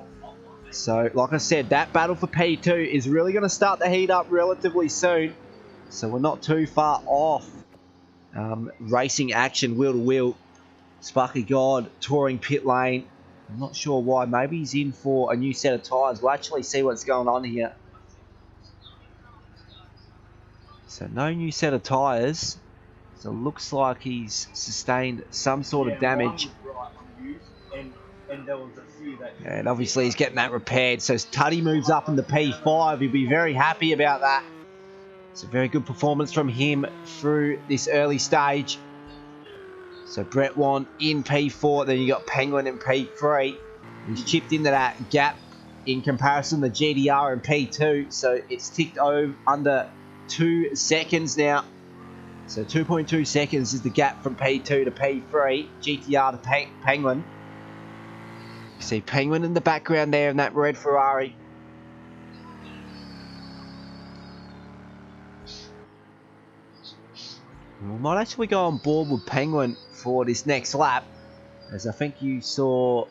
So like I said, that battle for P2 is really going to start to heat up relatively soon. So we're not too far off racing action wheel to wheel. Sparky God touring pit lane. I'm not sure why. Maybe he's in for a new set of tyres. We'll actually see what's going on here. So no new set of tyres. So it looks like he's sustained some sort of damage. And there was a few that... And obviously he's getting that repaired. So as Tuddy moves up into P5, he'll be very happy about that. It's a very good performance from him through this early stage. So Brett Want in P4, then you got Penguin in P3. He's chipped into that gap in comparison to GTR in P2. So it's ticked over under 2 seconds now. So 2.2 seconds is the gap from P2 to P3. GTR to Penguin. You see Penguin in the background there in that red Ferrari. We might actually go on board with Penguin for this next lap, as I think you saw,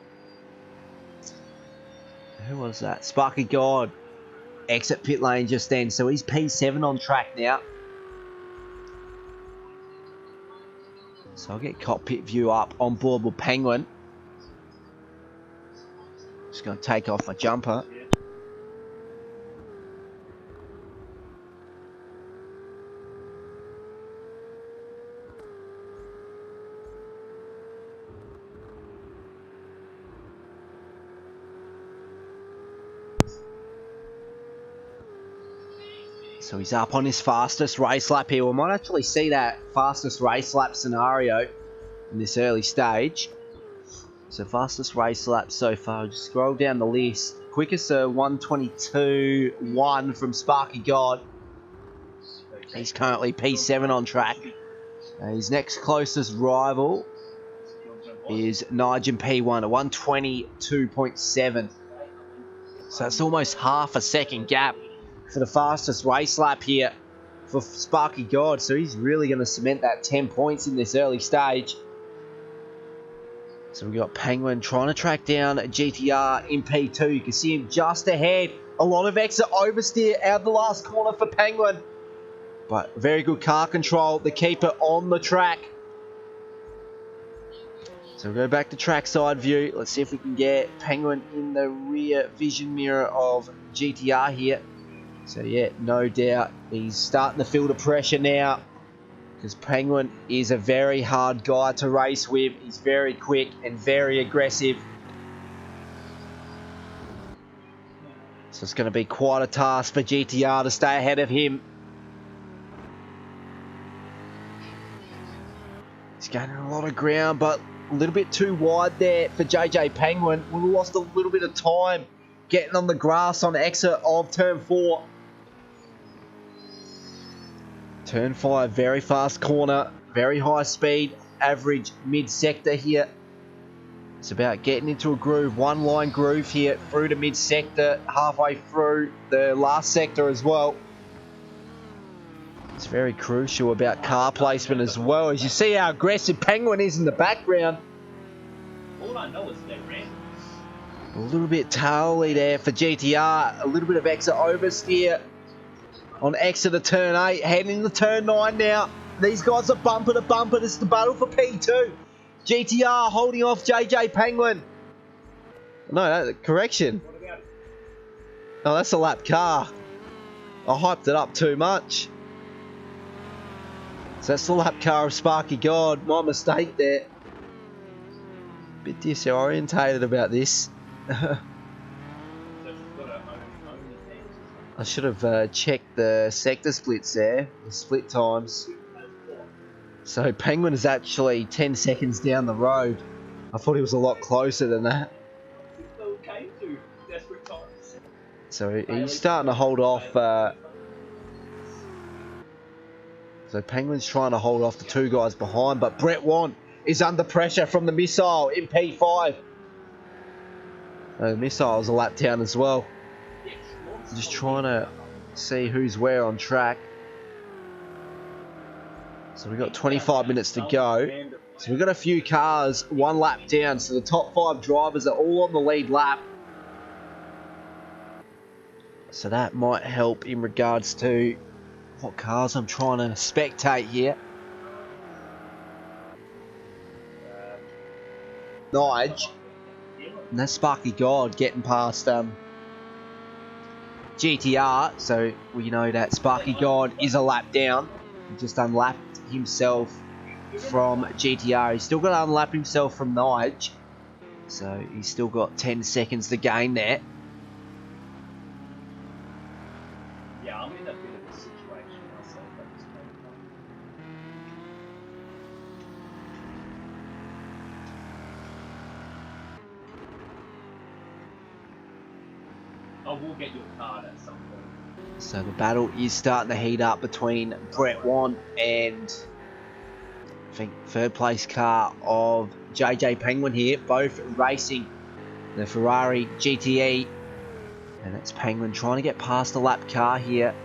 who was that? Sparky God exit pit lane just then, so he's P7 on track now. So I'll get cockpit view up on board with Penguin. Just going to take off my jumper. So he's up on his fastest race lap here. We might actually see that fastest race lap scenario in this early stage. So fastest race lap so far. Just scroll down the list. Quickest 1:22.1 from Sparky God. He's currently P7 on track. His next closest rival is Nigel P1 at 1:22.7. So that's almost half a second gap for the fastest race lap here for Sparky God. So he's really going to cement that 10 points in this early stage. So we've got Penguin trying to track down GTR in P2. You can see him just ahead. A lot of exit oversteer out the last corner for Penguin. But very good car control. The keeper on the track. So we'll go back to trackside view. Let's see if we can get Penguin in the rear vision mirror of GTR here. So yeah, no doubt he's starting to feel the pressure now, because Penguin is a very hard guy to race with. He's very quick and very aggressive. So it's going to be quite a task for GTR to stay ahead of him. He's gaining a lot of ground, but a little bit too wide there for JJ Penguin. We lost a little bit of time getting on the grass on the exit of turn 4. Turn 5, very fast corner, very high speed, average mid-sector here. It's about getting into a groove, one line groove here through the mid-sector, halfway through the last sector as well. It's very crucial about car placement as well, as you see how aggressive Penguin is in the background. All I know is they ran. A little bit taily there for GTR, a little bit of exit oversteer on exit of turn 8, heading into turn 9 now. These guys are bumper to bumper. This is the battle for P2. GTR holding off JJ Penguin. No, correction. Oh, that's a lap car. I hyped it up too much. So that's the lap car of Sparky God. My mistake there. Bit disorientated about this. I should have checked the sector splits there, the split times. So Penguin is actually 10 seconds down the road. I thought he was a lot closer than that. So he's starting to hold off. So Penguin's trying to hold off the two guys behind, but Brett Wan is under pressure from the missile in P5. The missile's a lap down as well. Just trying to see who's where on track. So we've got 25 minutes to go. So we've got a few cars one lap down. So the top 5 drivers are all on the lead lap. So that might help in regards to what cars I'm trying to spectate here. Nige. And that's Sparky God getting past GTR. So we know that Sparky God is a lap down. He just unlapped himself from GTR. He's still got to unlap himself from Nige. So he's still got 10 seconds to gain there. Yeah, I'm in a bit of a situation myself at this point. I will get your card at some point. So the battle is starting to heat up between Brett Wan and I think third place car of JJ Penguin here, both racing the Ferrari GTE, and it's Penguin trying to get past the lap car here.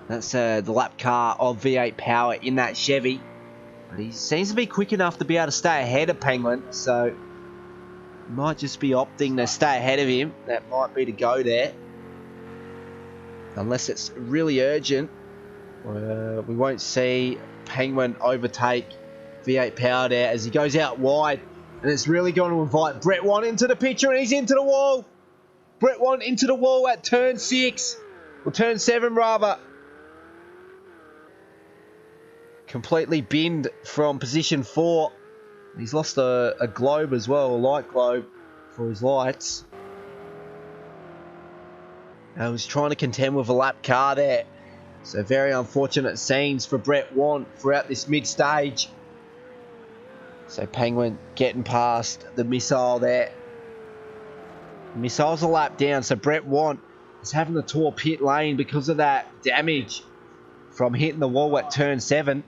That's the lap car of V8 power in that Chevy, but he seems to be quick enough to be able to stay ahead of Penguin, so might just be opting to stay ahead of him. That might be to go there, unless it's really urgent. We won't see Penguin overtake V8 power there as he goes out wide, and it's really going to invite Brett Wan into the picture, and he's into the wall. Brett Wan into the wall at turn 6, or turn 7 rather. Completely binned from position 4. He's lost a globe as well, a light globe for his lights. I was trying to contend with a lap car there. So very unfortunate scenes for Brett Want throughout this mid-stage. So Penguin getting past the missile there. Missile's a lap down, so Brett Want is having to tour pit lane because of that damage from hitting the wall at turn 7.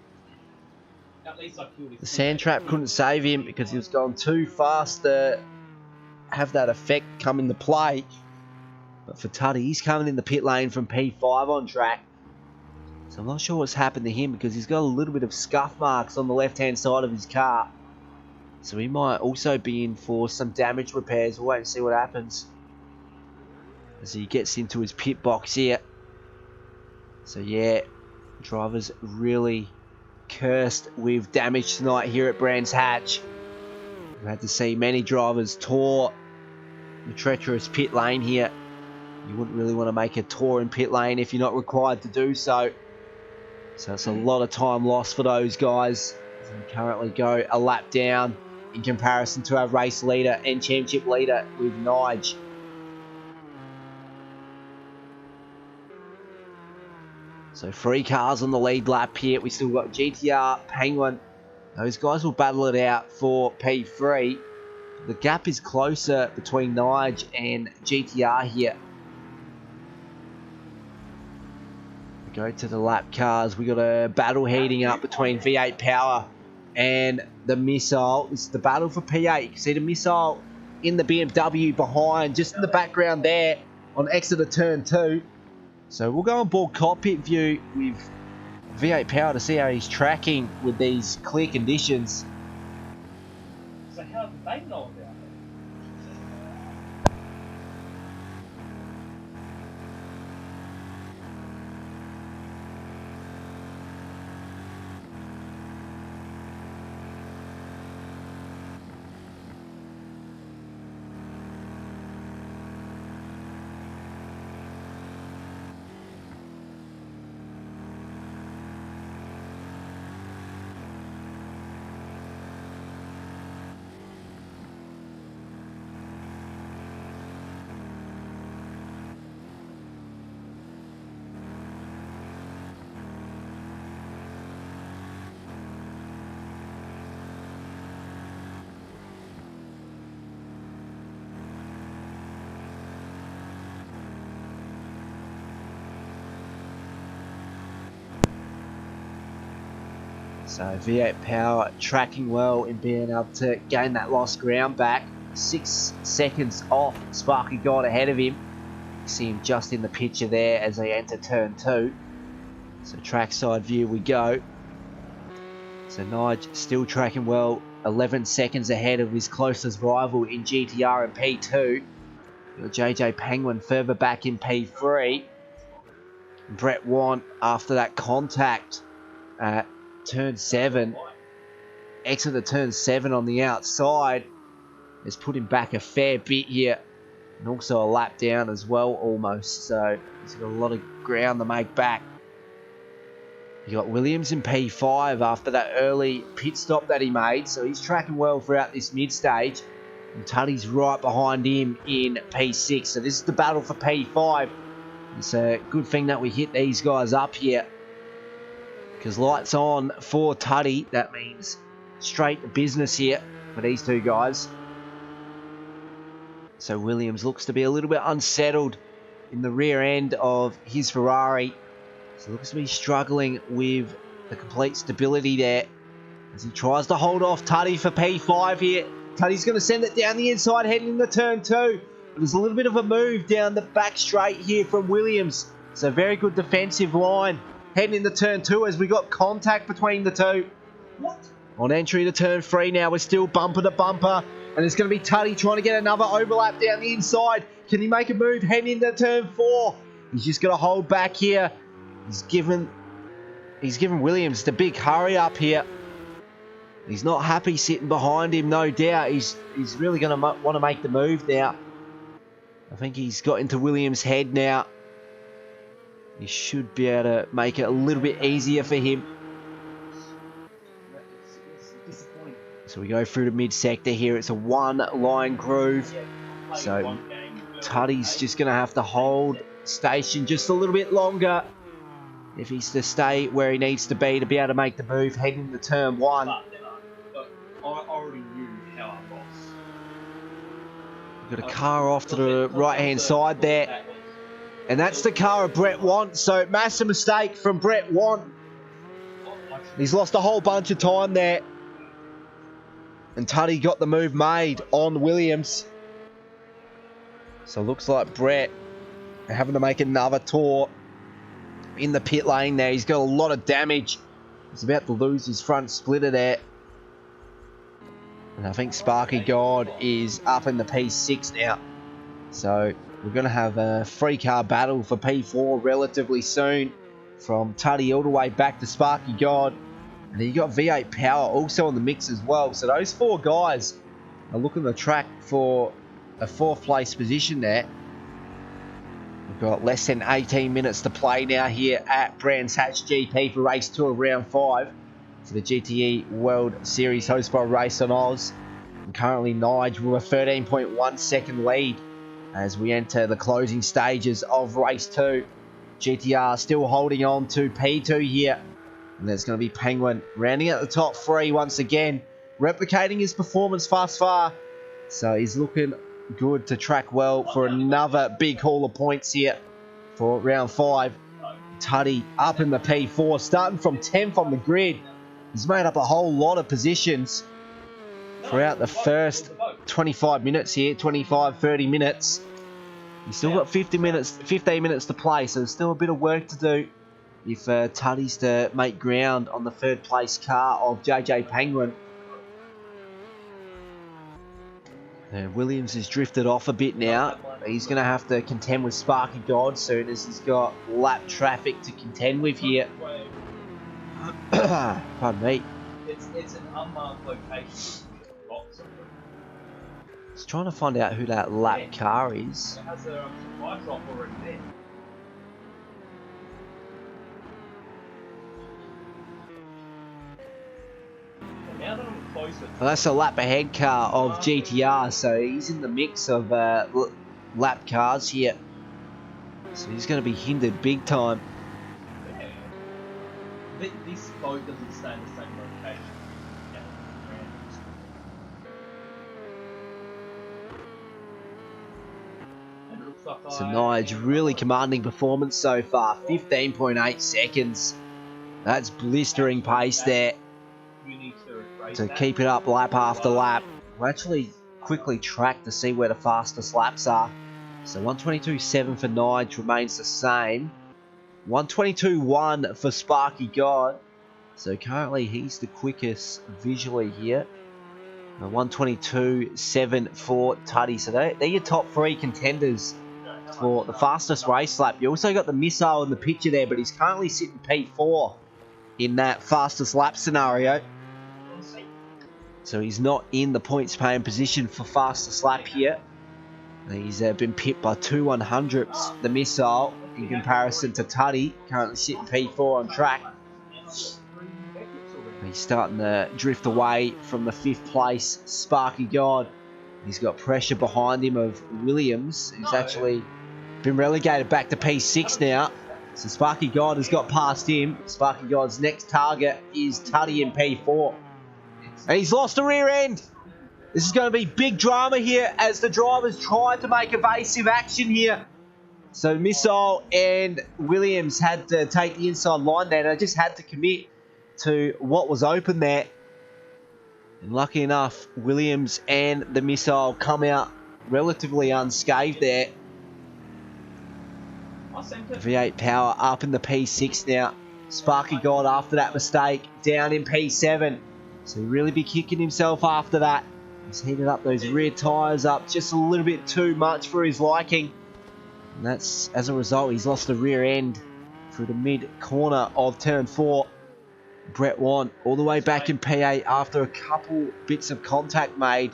The sand trap couldn't save him because he was going too fast to have that effect come into play. But for Tuddy, he's coming in the pit lane from P5 on track. So I'm not sure what's happened to him because he's got a little bit of scuff marks on the left-hand side of his car. So he might also be in for some damage repairs. We'll wait and see what happens as he gets into his pit box here. So yeah, drivers really cursed with damage tonight here at Brands Hatch. We've had to see many drivers tour the treacherous pit lane here. You wouldn't really want to make a tour in pit lane if you're not required to do so. So it's a lot of time lost for those guys. So we currently go a lap down in comparison to our race leader and championship leader with Nige. So 3 cars on the lead lap here. We still got GTR, Penguin. Those guys will battle it out for P3. The gap is closer between Nige and GTR here. We go to the lap cars. We got a battle heating up between V8 Power and the Missile. It's the battle for P8. You can see the Missile in the BMW behind, just in the background there on exit of turn 2. So we'll go on board cockpit view with V8 Power to see how he's tracking with these clear conditions. So how do they know about it? So V8 Power tracking well in being able to gain that lost ground back. 6 seconds off Sparky God ahead of him. You see him just in the picture there as they enter turn 2. So trackside view we go. So Nige still tracking well, 11 seconds ahead of his closest rival in GTR and P2. Got JJ Penguin further back in P3. Brett Want after that contact at turn 7, exit the turn 7 on the outside, has put him back a fair bit here, and also a lap down as well almost, so he's got a lot of ground to make back. You got Williams in P5 after that early pit stop that he made, so he's tracking well throughout this mid stage, and Tuddy's right behind him in P6, so this is the battle for P5. It's a good thing that we hit these guys up here, because lights on for Tuddy. That means straight to business here for these two guys. So Williams looks to be a little bit unsettled in the rear end of his Ferrari. So looks to be struggling with the complete stability there as he tries to hold off Tuddy for P5 here. Tuddy's going to send it down the inside heading into turn 2. But there's a little bit of a move down the back straight here from Williams. So very good defensive line heading into turn 2 as we got contact between the two. What? On entry to turn 3 now, we're still bumper to bumper. And it's going to be Tuddy trying to get another overlap down the inside. Can he make a move heading into turn 4? He's just going to hold back here. He's given Williams the big hurry up here. He's not happy sitting behind him, no doubt. He's really going to want to make the move now. I think he's got into Williams' head now. He should be able to make it a little bit easier for him. So we go through the mid-sector here. It's a one-line groove. So Tuddy's just going to have to hold station just a little bit longer if he's to stay where he needs to be able to make the move heading into turn 1. But I already knew how I lost. We've got a car off to the right-hand side there. And that's the car of Brett Want. So massive mistake from Brett Want. He's lost a whole bunch of time there. And Tuddy got the move made on Williams. So looks like Brett having to make another tour in the pit lane there. He's got a lot of damage. He's about to lose his front splitter there. And I think Sparky God is up in the P6 now. So we're going to have a 3-car battle for P4 relatively soon. From Tuddy all the way back to Sparky God. And then you got V8 Power also in the mix as well. So those 4 guys are looking the track for a 4th place position there. We've got less than 18 minutes to play now here at Brands Hatch GP for race 2 of round 5 for the GTE World Series hosted by Race on Oz. And currently Nige with a 13.1 second lead as we enter the closing stages of race 2. GTR still holding on to P2 here. And there's going to be Penguin rounding out the top 3 once again, replicating his performance thus far. So he's looking good to track well for another big haul of points here for round 5. Tuddy up in the P4, starting from 10th on the grid. He's made up a whole lot of positions throughout the first 25 minutes here, 25, 30 minutes. He's still got 15 minutes to play, so there's still a bit of work to do if Tuddy's to make ground on the 3rd place car of JJ Penguin. And Williams has drifted off a bit now. He's going to have to contend with Sparky God soon as he's got lap traffic to contend with here. Pardon me. It's an unmarked location. Just trying to find out who that lap car is. It has a supply drop already there. Now that I'm closer. Well, that's a lap ahead car of GTR, so he's in the mix of lap cars here. So he's going to be hindered big time. Yeah. This boat doesn't stay in the same location. So Nige really commanding performance so far. 15.8 seconds. That's blistering pace there to keep it up lap after lap. We'll actually quickly track to see where the fastest laps are. So 122.7 for Nige remains the same. 122.1 for Sparky God. So currently he's the quickest visually here. 122.7 for Tuddy. So they're your top 3 contenders for the fastest race lap. You also got the missile in the picture there, but he's currently sitting P4 in that fastest lap scenario. So he's not in the points paying position for fastest lap here. He's been pipped by 2 100ths, the missile, in comparison to Tuddy, currently sitting P4 on track. He's starting to drift away from the 5th place Sparky God. He's got pressure behind him of Williams, who's actually been relegated back to P6 now. So Sparky God has got past him. Sparky God's next target is Tuddy in P4. And he's lost the rear end. This is going to be big drama here as the drivers try to make evasive action here. So Missile and Williams had to take the inside line there. They just had to commit to what was open there. And lucky enough, Williams and the Missile come out relatively unscathed there. V8 Power up in the P6 now. Sparky God after that mistake down in P7. So he'll really be kicking himself after that. He's heated up those rear tyres up just a little bit too much for his liking. And that's, as a result, he's lost the rear end through the mid-corner of turn 4. Brett Want all the way back in P8 after a couple bits of contact made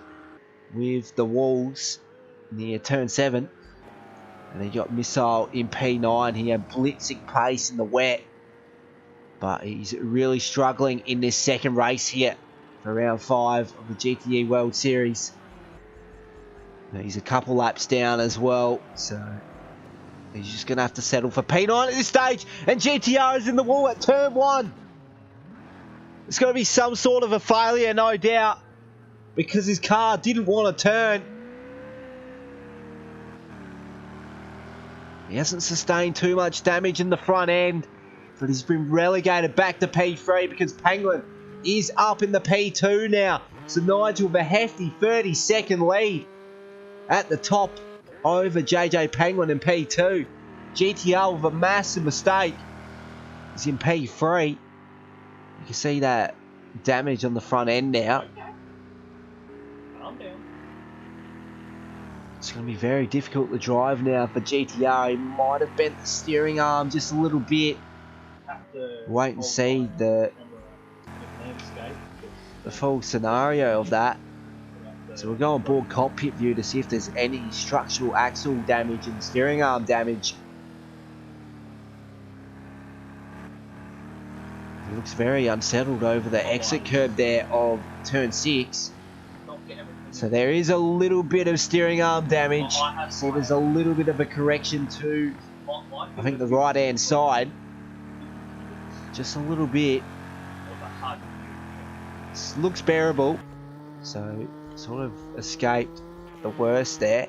with the walls near turn 7. And he got Missile in P9. He had blitzing pace in the wet. But he's really struggling in this second race here for round 5 of the GTE World Series. Now he's a couple laps down as well. So He's just going to have to settle for P9 at this stage. And GTR is in the wall at turn 1. It's going to be some sort of a failure, no doubt, because his car didn't want to turn. He hasn't sustained too much damage in the front end, but he's been relegated back to P3 because Penguin is up in the P2 now. So Nigel with a hefty 30-second lead at the top over JJ Penguin in P2. GTR with a massive mistake is in P3. You can see that damage on the front end now. Calm down. It's going to be very difficult to drive now for GTR. He might have bent the steering arm just a little bit. Wait and see the full scenario of that. So we'll go on board cockpit view to see if there's any structural axle damage and steering arm damage. He looks very unsettled over the exit curb there of turn 6. So there is a little bit of steering arm damage. So there's a little bit of a correction to, I think, the right hand side. Just a little bit. This looks bearable. So sort of escaped the worst there.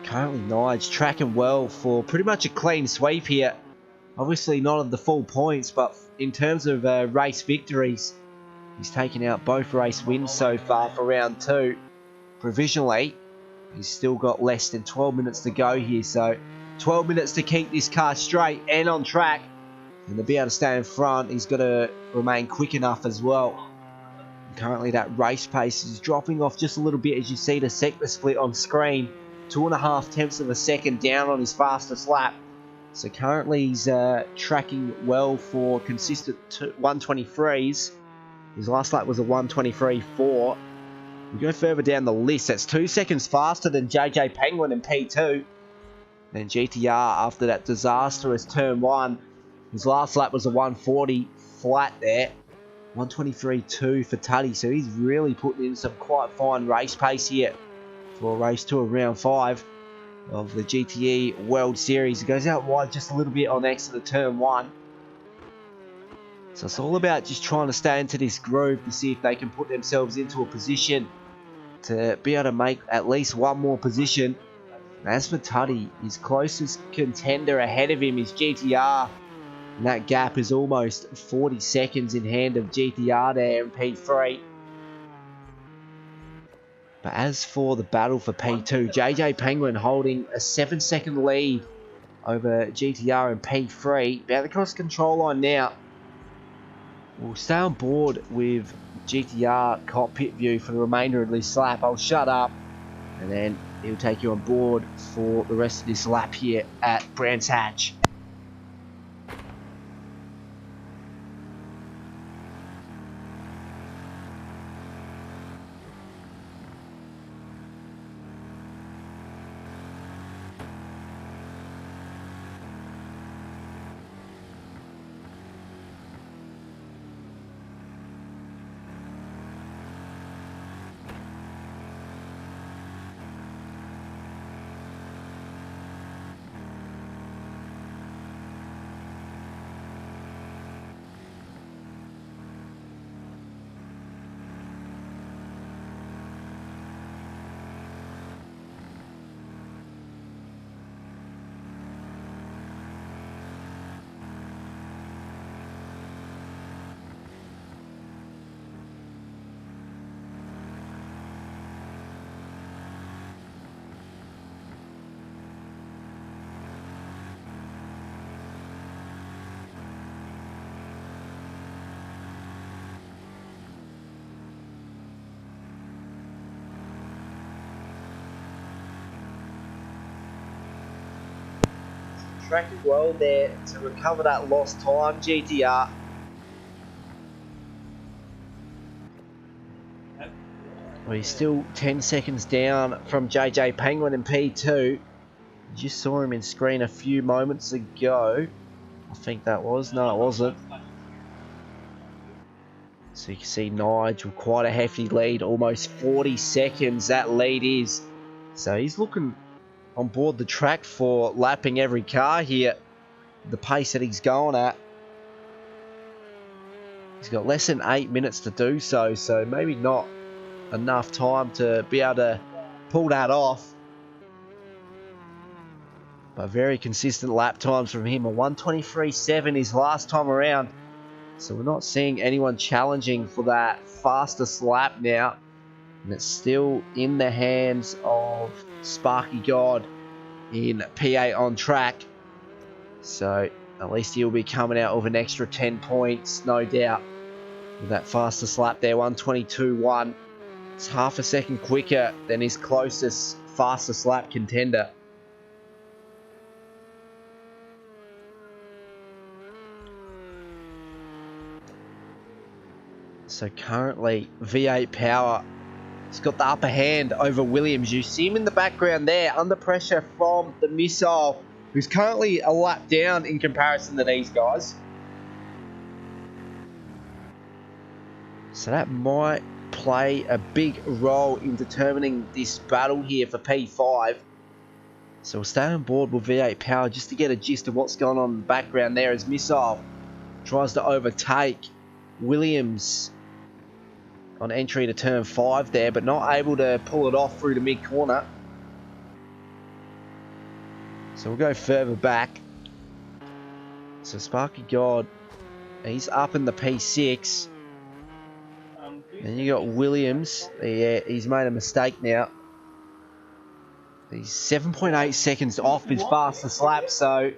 Currently Nige tracking well for pretty much a clean sweep here. Obviously not of the full points, but in terms of race victories, he's taken out both race wins so far for round 2. Provisionally, he's still got less than 12 minutes to go here. So 12 minutes to keep this car straight and on track. And to be able to stay in front, he's got to remain quick enough as well. Currently that race pace is dropping off just a little bit as you see the sector split on screen. 2.5 tenths of a second down on his fastest lap. So currently he's tracking well for consistent 123s. His last lap was a 123.4. We go further down the list. That's 2 seconds faster than JJ Penguin in P2. Then GTR after that disastrous turn 1. His last lap was a 140 flat there. 123.2 for Tuddy, so he's really putting in some quite fine race pace here for race 2 of round 5 of the GTE World Series. It goes out wide just a little bit on exit of turn 1. So it's all about just trying to stay into this groove to see if they can put themselves into a position to be able to make at least one more position. And as for Tuddy, his closest contender ahead of him is GTR. And that gap is almost 40 seconds in hand of GTR there in P3. But as for the battle for P2, JJ Penguin holding a 7-second lead over GTR in P3. About to cross control line now. We'll stay on board with GTR cockpit view for the remainder of this lap. I'll shut up and then he'll take you on board for the rest of this lap here at Brands Hatch. Tracking well there to recover that lost time, GTR. Well, he's still 10 seconds down from JJ Penguin in P2. Just saw him in screen a few moments ago. I think that was. No, it wasn't. So you can see Nigel quite a hefty lead, almost 40 seconds that lead is. So he's looking on board the track for lapping every car here. The pace that he's going at. He's got less than 8 minutes to do so, so maybe not enough time to be able to pull that off. But very consistent lap times from him. A 1:23.7 his last time around. So we're not seeing anyone challenging for that fastest lap now. And it's still in the hands of Sparky God in P8 on track. So at least he'll be coming out with an extra 10 points, no doubt. With that fastest lap there, 1:22.1. It's half a second quicker than his closest fastest lap contender. So currently V8 Power has got the upper hand over Williams. You see him in the background there under pressure from the Missile, who's currently a lap down in comparison to these guys. So that might play a big role in determining this battle here for P5. So we'll stay on board with V8 Power just to get a gist of what's going on in the background there as Missile tries to overtake Williams on entry to turn 5 there, but not able to pull it off through the mid-corner. So we'll go further back. So Sparky God, he's up in the P6. Then you got Williams. Yeah, he's made a mistake now. He's 7.8 seconds off his fastest lap, so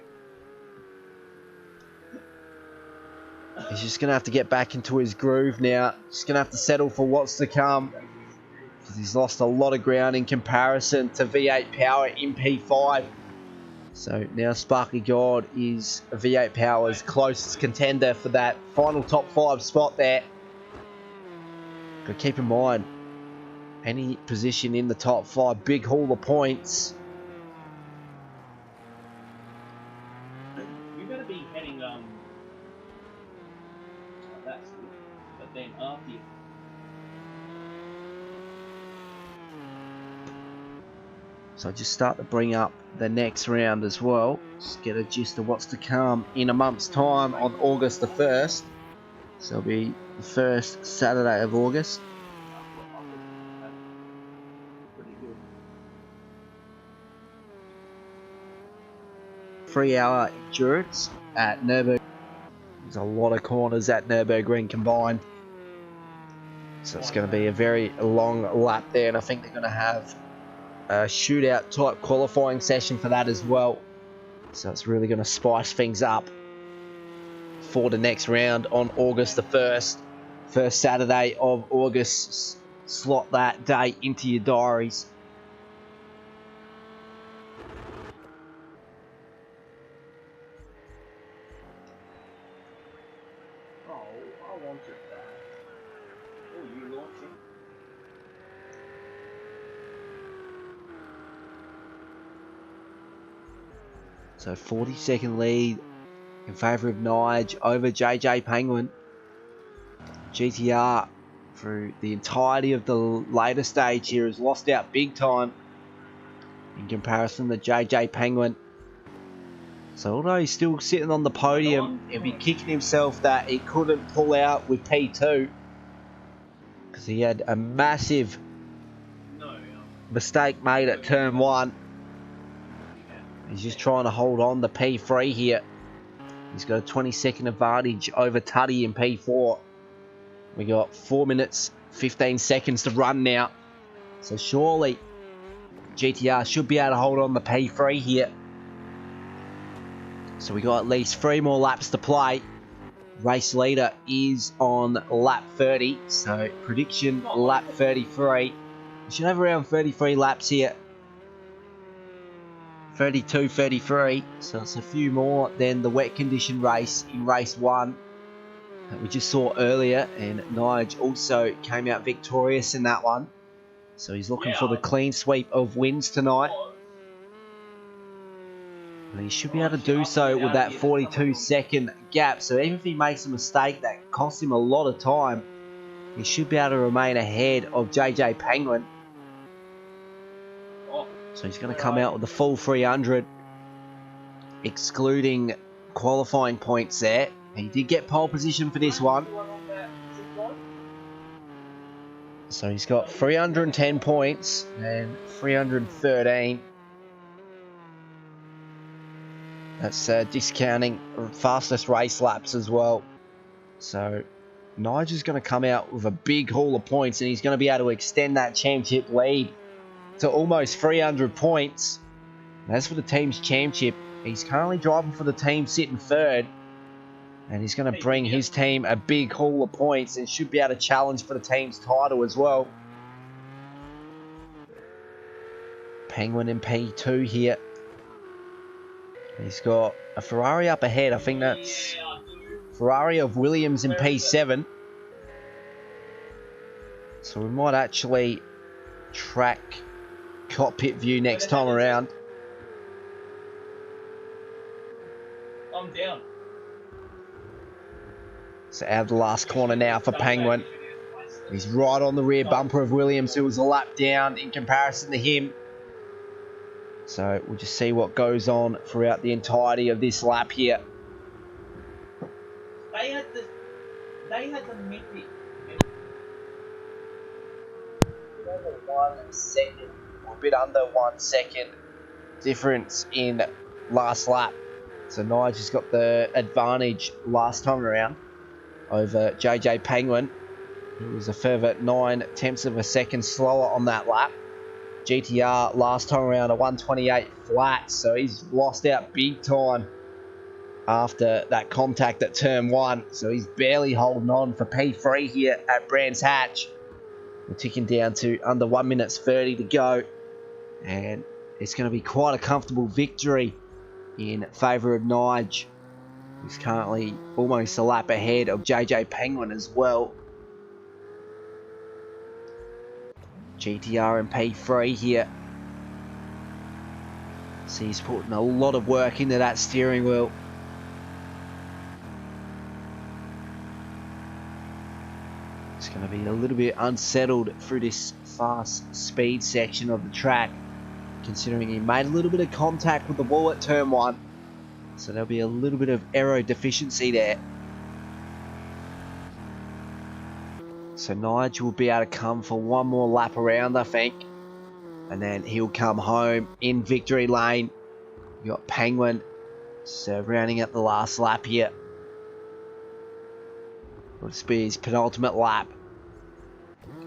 he's just going to have to get back into his groove now. Just going to have to settle for what's to come, because he's lost a lot of ground in comparison to V8 Power in P5. So now Sparky God is V8 Power's closest contender for that final top 5 spot there. But keep in mind, any position in the top 5, big haul of points. You better be heading that's good. But then after you. So I just start to bring up the next round as well. Just get a gist of what's to come in a month's time on August the 1st. So it'll be the first Saturday of August. Pretty good. 3-hour endurance at Nürburgring. There's a lot of corners at Nürburgring combined. So it's going to be a very long lap there, and I think they're going to have a shootout type qualifying session for that as well. So it's really going to spice things up for the next round on August the 1st. First Saturday of August. Slot that date into your diaries. Oh, I wanted that. Oh, you launching? So 40-second lead in favour of Nige over JJ Penguin. GTR through the entirety of the later stage here has lost out big time in comparison to JJ Penguin. So although he's still sitting on the podium, he'll be kicking himself that he couldn't pull out with P2, because he had a massive mistake made at turn 1. He's just trying to hold on to P3 here. He's got a 20-second advantage over Tuddy in P4. We got 4 minutes, 15 seconds to run now. So surely GTR should be able to hold on to P3 here. So we got at least 3 more laps to play. Race leader is on lap 30. So prediction lap 33. We should have around 33 laps here. 32, 33. So it's a few more than the wet condition race in race 1 that we just saw earlier. And Nige also came out victorious in that one. So he's looking for the clean sweep of wins tonight. And he should be able to do so with that 42-second gap. So even if he makes a mistake that costs him a lot of time, he should be able to remain ahead of JJ Penguin. So he's going to come out with the full 300, excluding qualifying points there. He did get pole position for this one. So he's got 310 points and 313. That's discounting fastest race laps as well. So Nigel's going to come out with a big haul of points, and he's going to be able to extend that championship lead to almost 300 points. And as for the team's championship, he's currently driving for the team sitting third. And he's going to bring his team a big haul of points and should be able to challenge for the team's title as well. Penguin in P2 here. He's got a Ferrari up ahead. I think that's Ferrari of Williams in P7. So we might actually track cockpit view next time around. I'm down. So out of the last corner now for Penguin. He's right on the rear bumper of Williams, who was a lap down in comparison to him. So we'll just see what goes on throughout the entirety of this lap here. They had the mythic. Over 1 second, or a bit under 1 second difference in last lap. So Nigel's got the advantage last time around over JJ Penguin, who was a further 9/10 of a second slower on that lap. GTR last time around a 128 flat, so he's lost out big time after that contact at turn 1. So he's barely holding on for P3 here at Brands Hatch. We're ticking down to under 1 minute 30 to go, and it's going to be quite a comfortable victory in favour of Nige, who's currently almost a lap ahead of JJ Penguin as well. GTR and P3 here. So he's putting a lot of work into that steering wheel. It's going to be a little bit unsettled through this fast speed section of the track, considering he made a little bit of contact with the wall at turn 1. So there'll be a little bit of aero deficiency there. So Nigel will be able to come for one more lap around, I think. And then he'll come home in victory lane. You got Penguin, so rounding up the last lap here. Will this be his penultimate lap?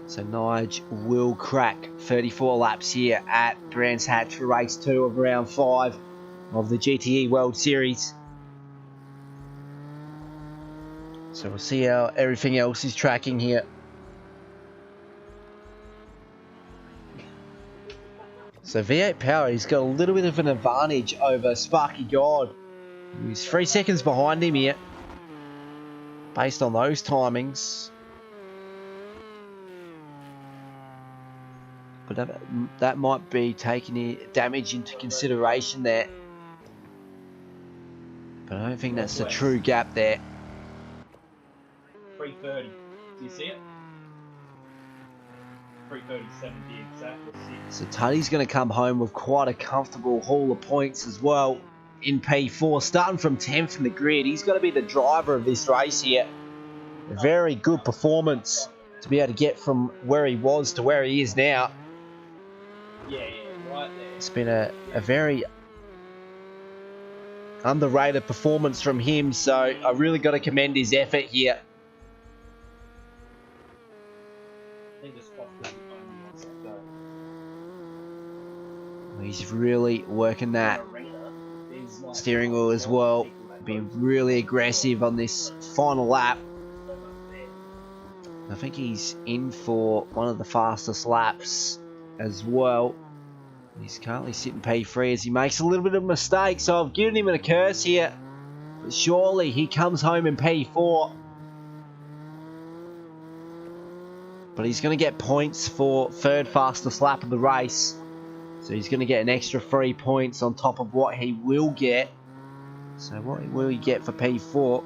So Nigel will crack 34 laps here at Brands Hatch for race 2 of round 5 of the GTE World Series. So we'll see how everything else is tracking here. So V8 Power, he's got a little bit of an advantage over Sparky God. He's 3 seconds behind him here, based on those timings. But that might be taking damage into consideration there. But I don't think that's the true gap there. 330. Do you see it? 337 to be exact. So Tuddy's going to come home with quite a comfortable haul of points as well in P4, starting from 10th from the grid. He's going to be the driver of this race here. A very good performance to be able to get from where he was to where he is now. Yeah, right there. It's been a very underrated performance from him, so I really got to commend his effort here. He's really working that steering wheel as well, being really aggressive on this final lap. I think he's in for one of the fastest laps as well. He's currently sitting P3 as he makes a little bit of a mistake, so I've given him a curse here. But surely he comes home in P4. But he's going to get points for 3rd fastest lap of the race. So he's going to get an extra 3 points on top of what he will get. So what will he get for P4?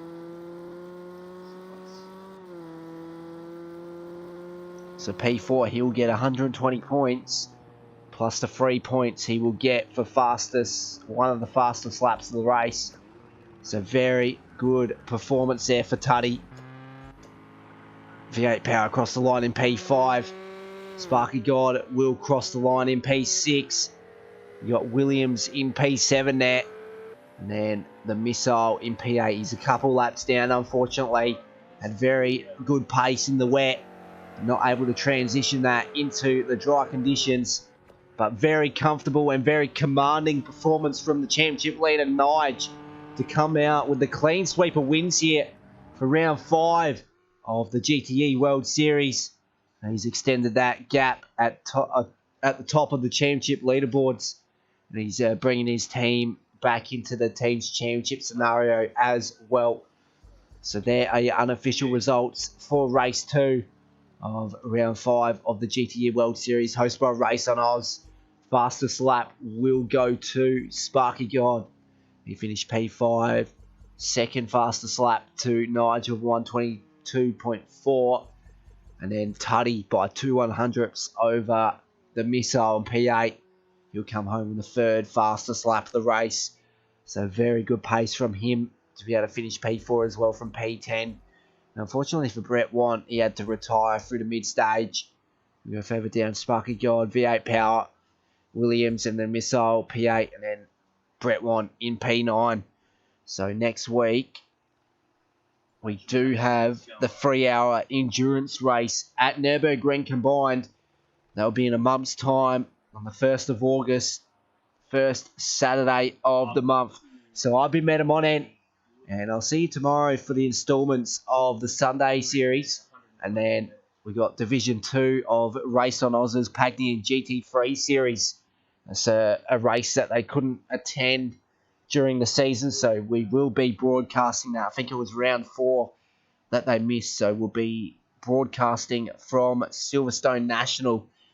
So P4, he'll get 120 points. plus the 3 points he will get for one of the fastest laps of the race. So very good performance there for Tuddy. V8 Power across the line in P5. Sparky God will cross the line in P6. You got Williams in P7 there. And then the Missile in P8. He's a couple laps down, unfortunately. Had very good pace in the wet. Not able to transition that into the dry conditions. But very comfortable and very commanding performance from the championship leader, Nige, to come out with the clean sweep of wins here for round 5 of the GTE World Series. And he's extended that gap at the top of the championship leaderboards. And he's bringing his team back into the team's championship scenario as well. So there are your unofficial results for race 2 of round 5 of the GTE World Series, hosted by Race on Oz. Fastest lap will go to Sparky God. He finished P5. Second fastest lap to Nigel of 122.4. And then Tuddy by 2/100ths over the Missile in P8. He'll come home in the third fastest lap of the race. So very good pace from him to be able to finish P4 as well from P10. And unfortunately for Brett Want, he had to retire through the mid-stage. We go further down, Sparky God, V8 Power, Williams, and then Missile P8, and then Brett Want in P9. So next week, we do have the 3-hour endurance race at Nürburgring combined. That'll be in a month's time on the 1st of August, first Saturday of the month. So I've been Madam On End, and I'll see you tomorrow for the installments of the Sunday series. And then we got Division 2 of RaceOnOz's Pagney and GT3 series. It's a race that they couldn't attend during the season, so we will be broadcasting that. I think it was round 4 that they missed, so we'll be broadcasting from Silverstone National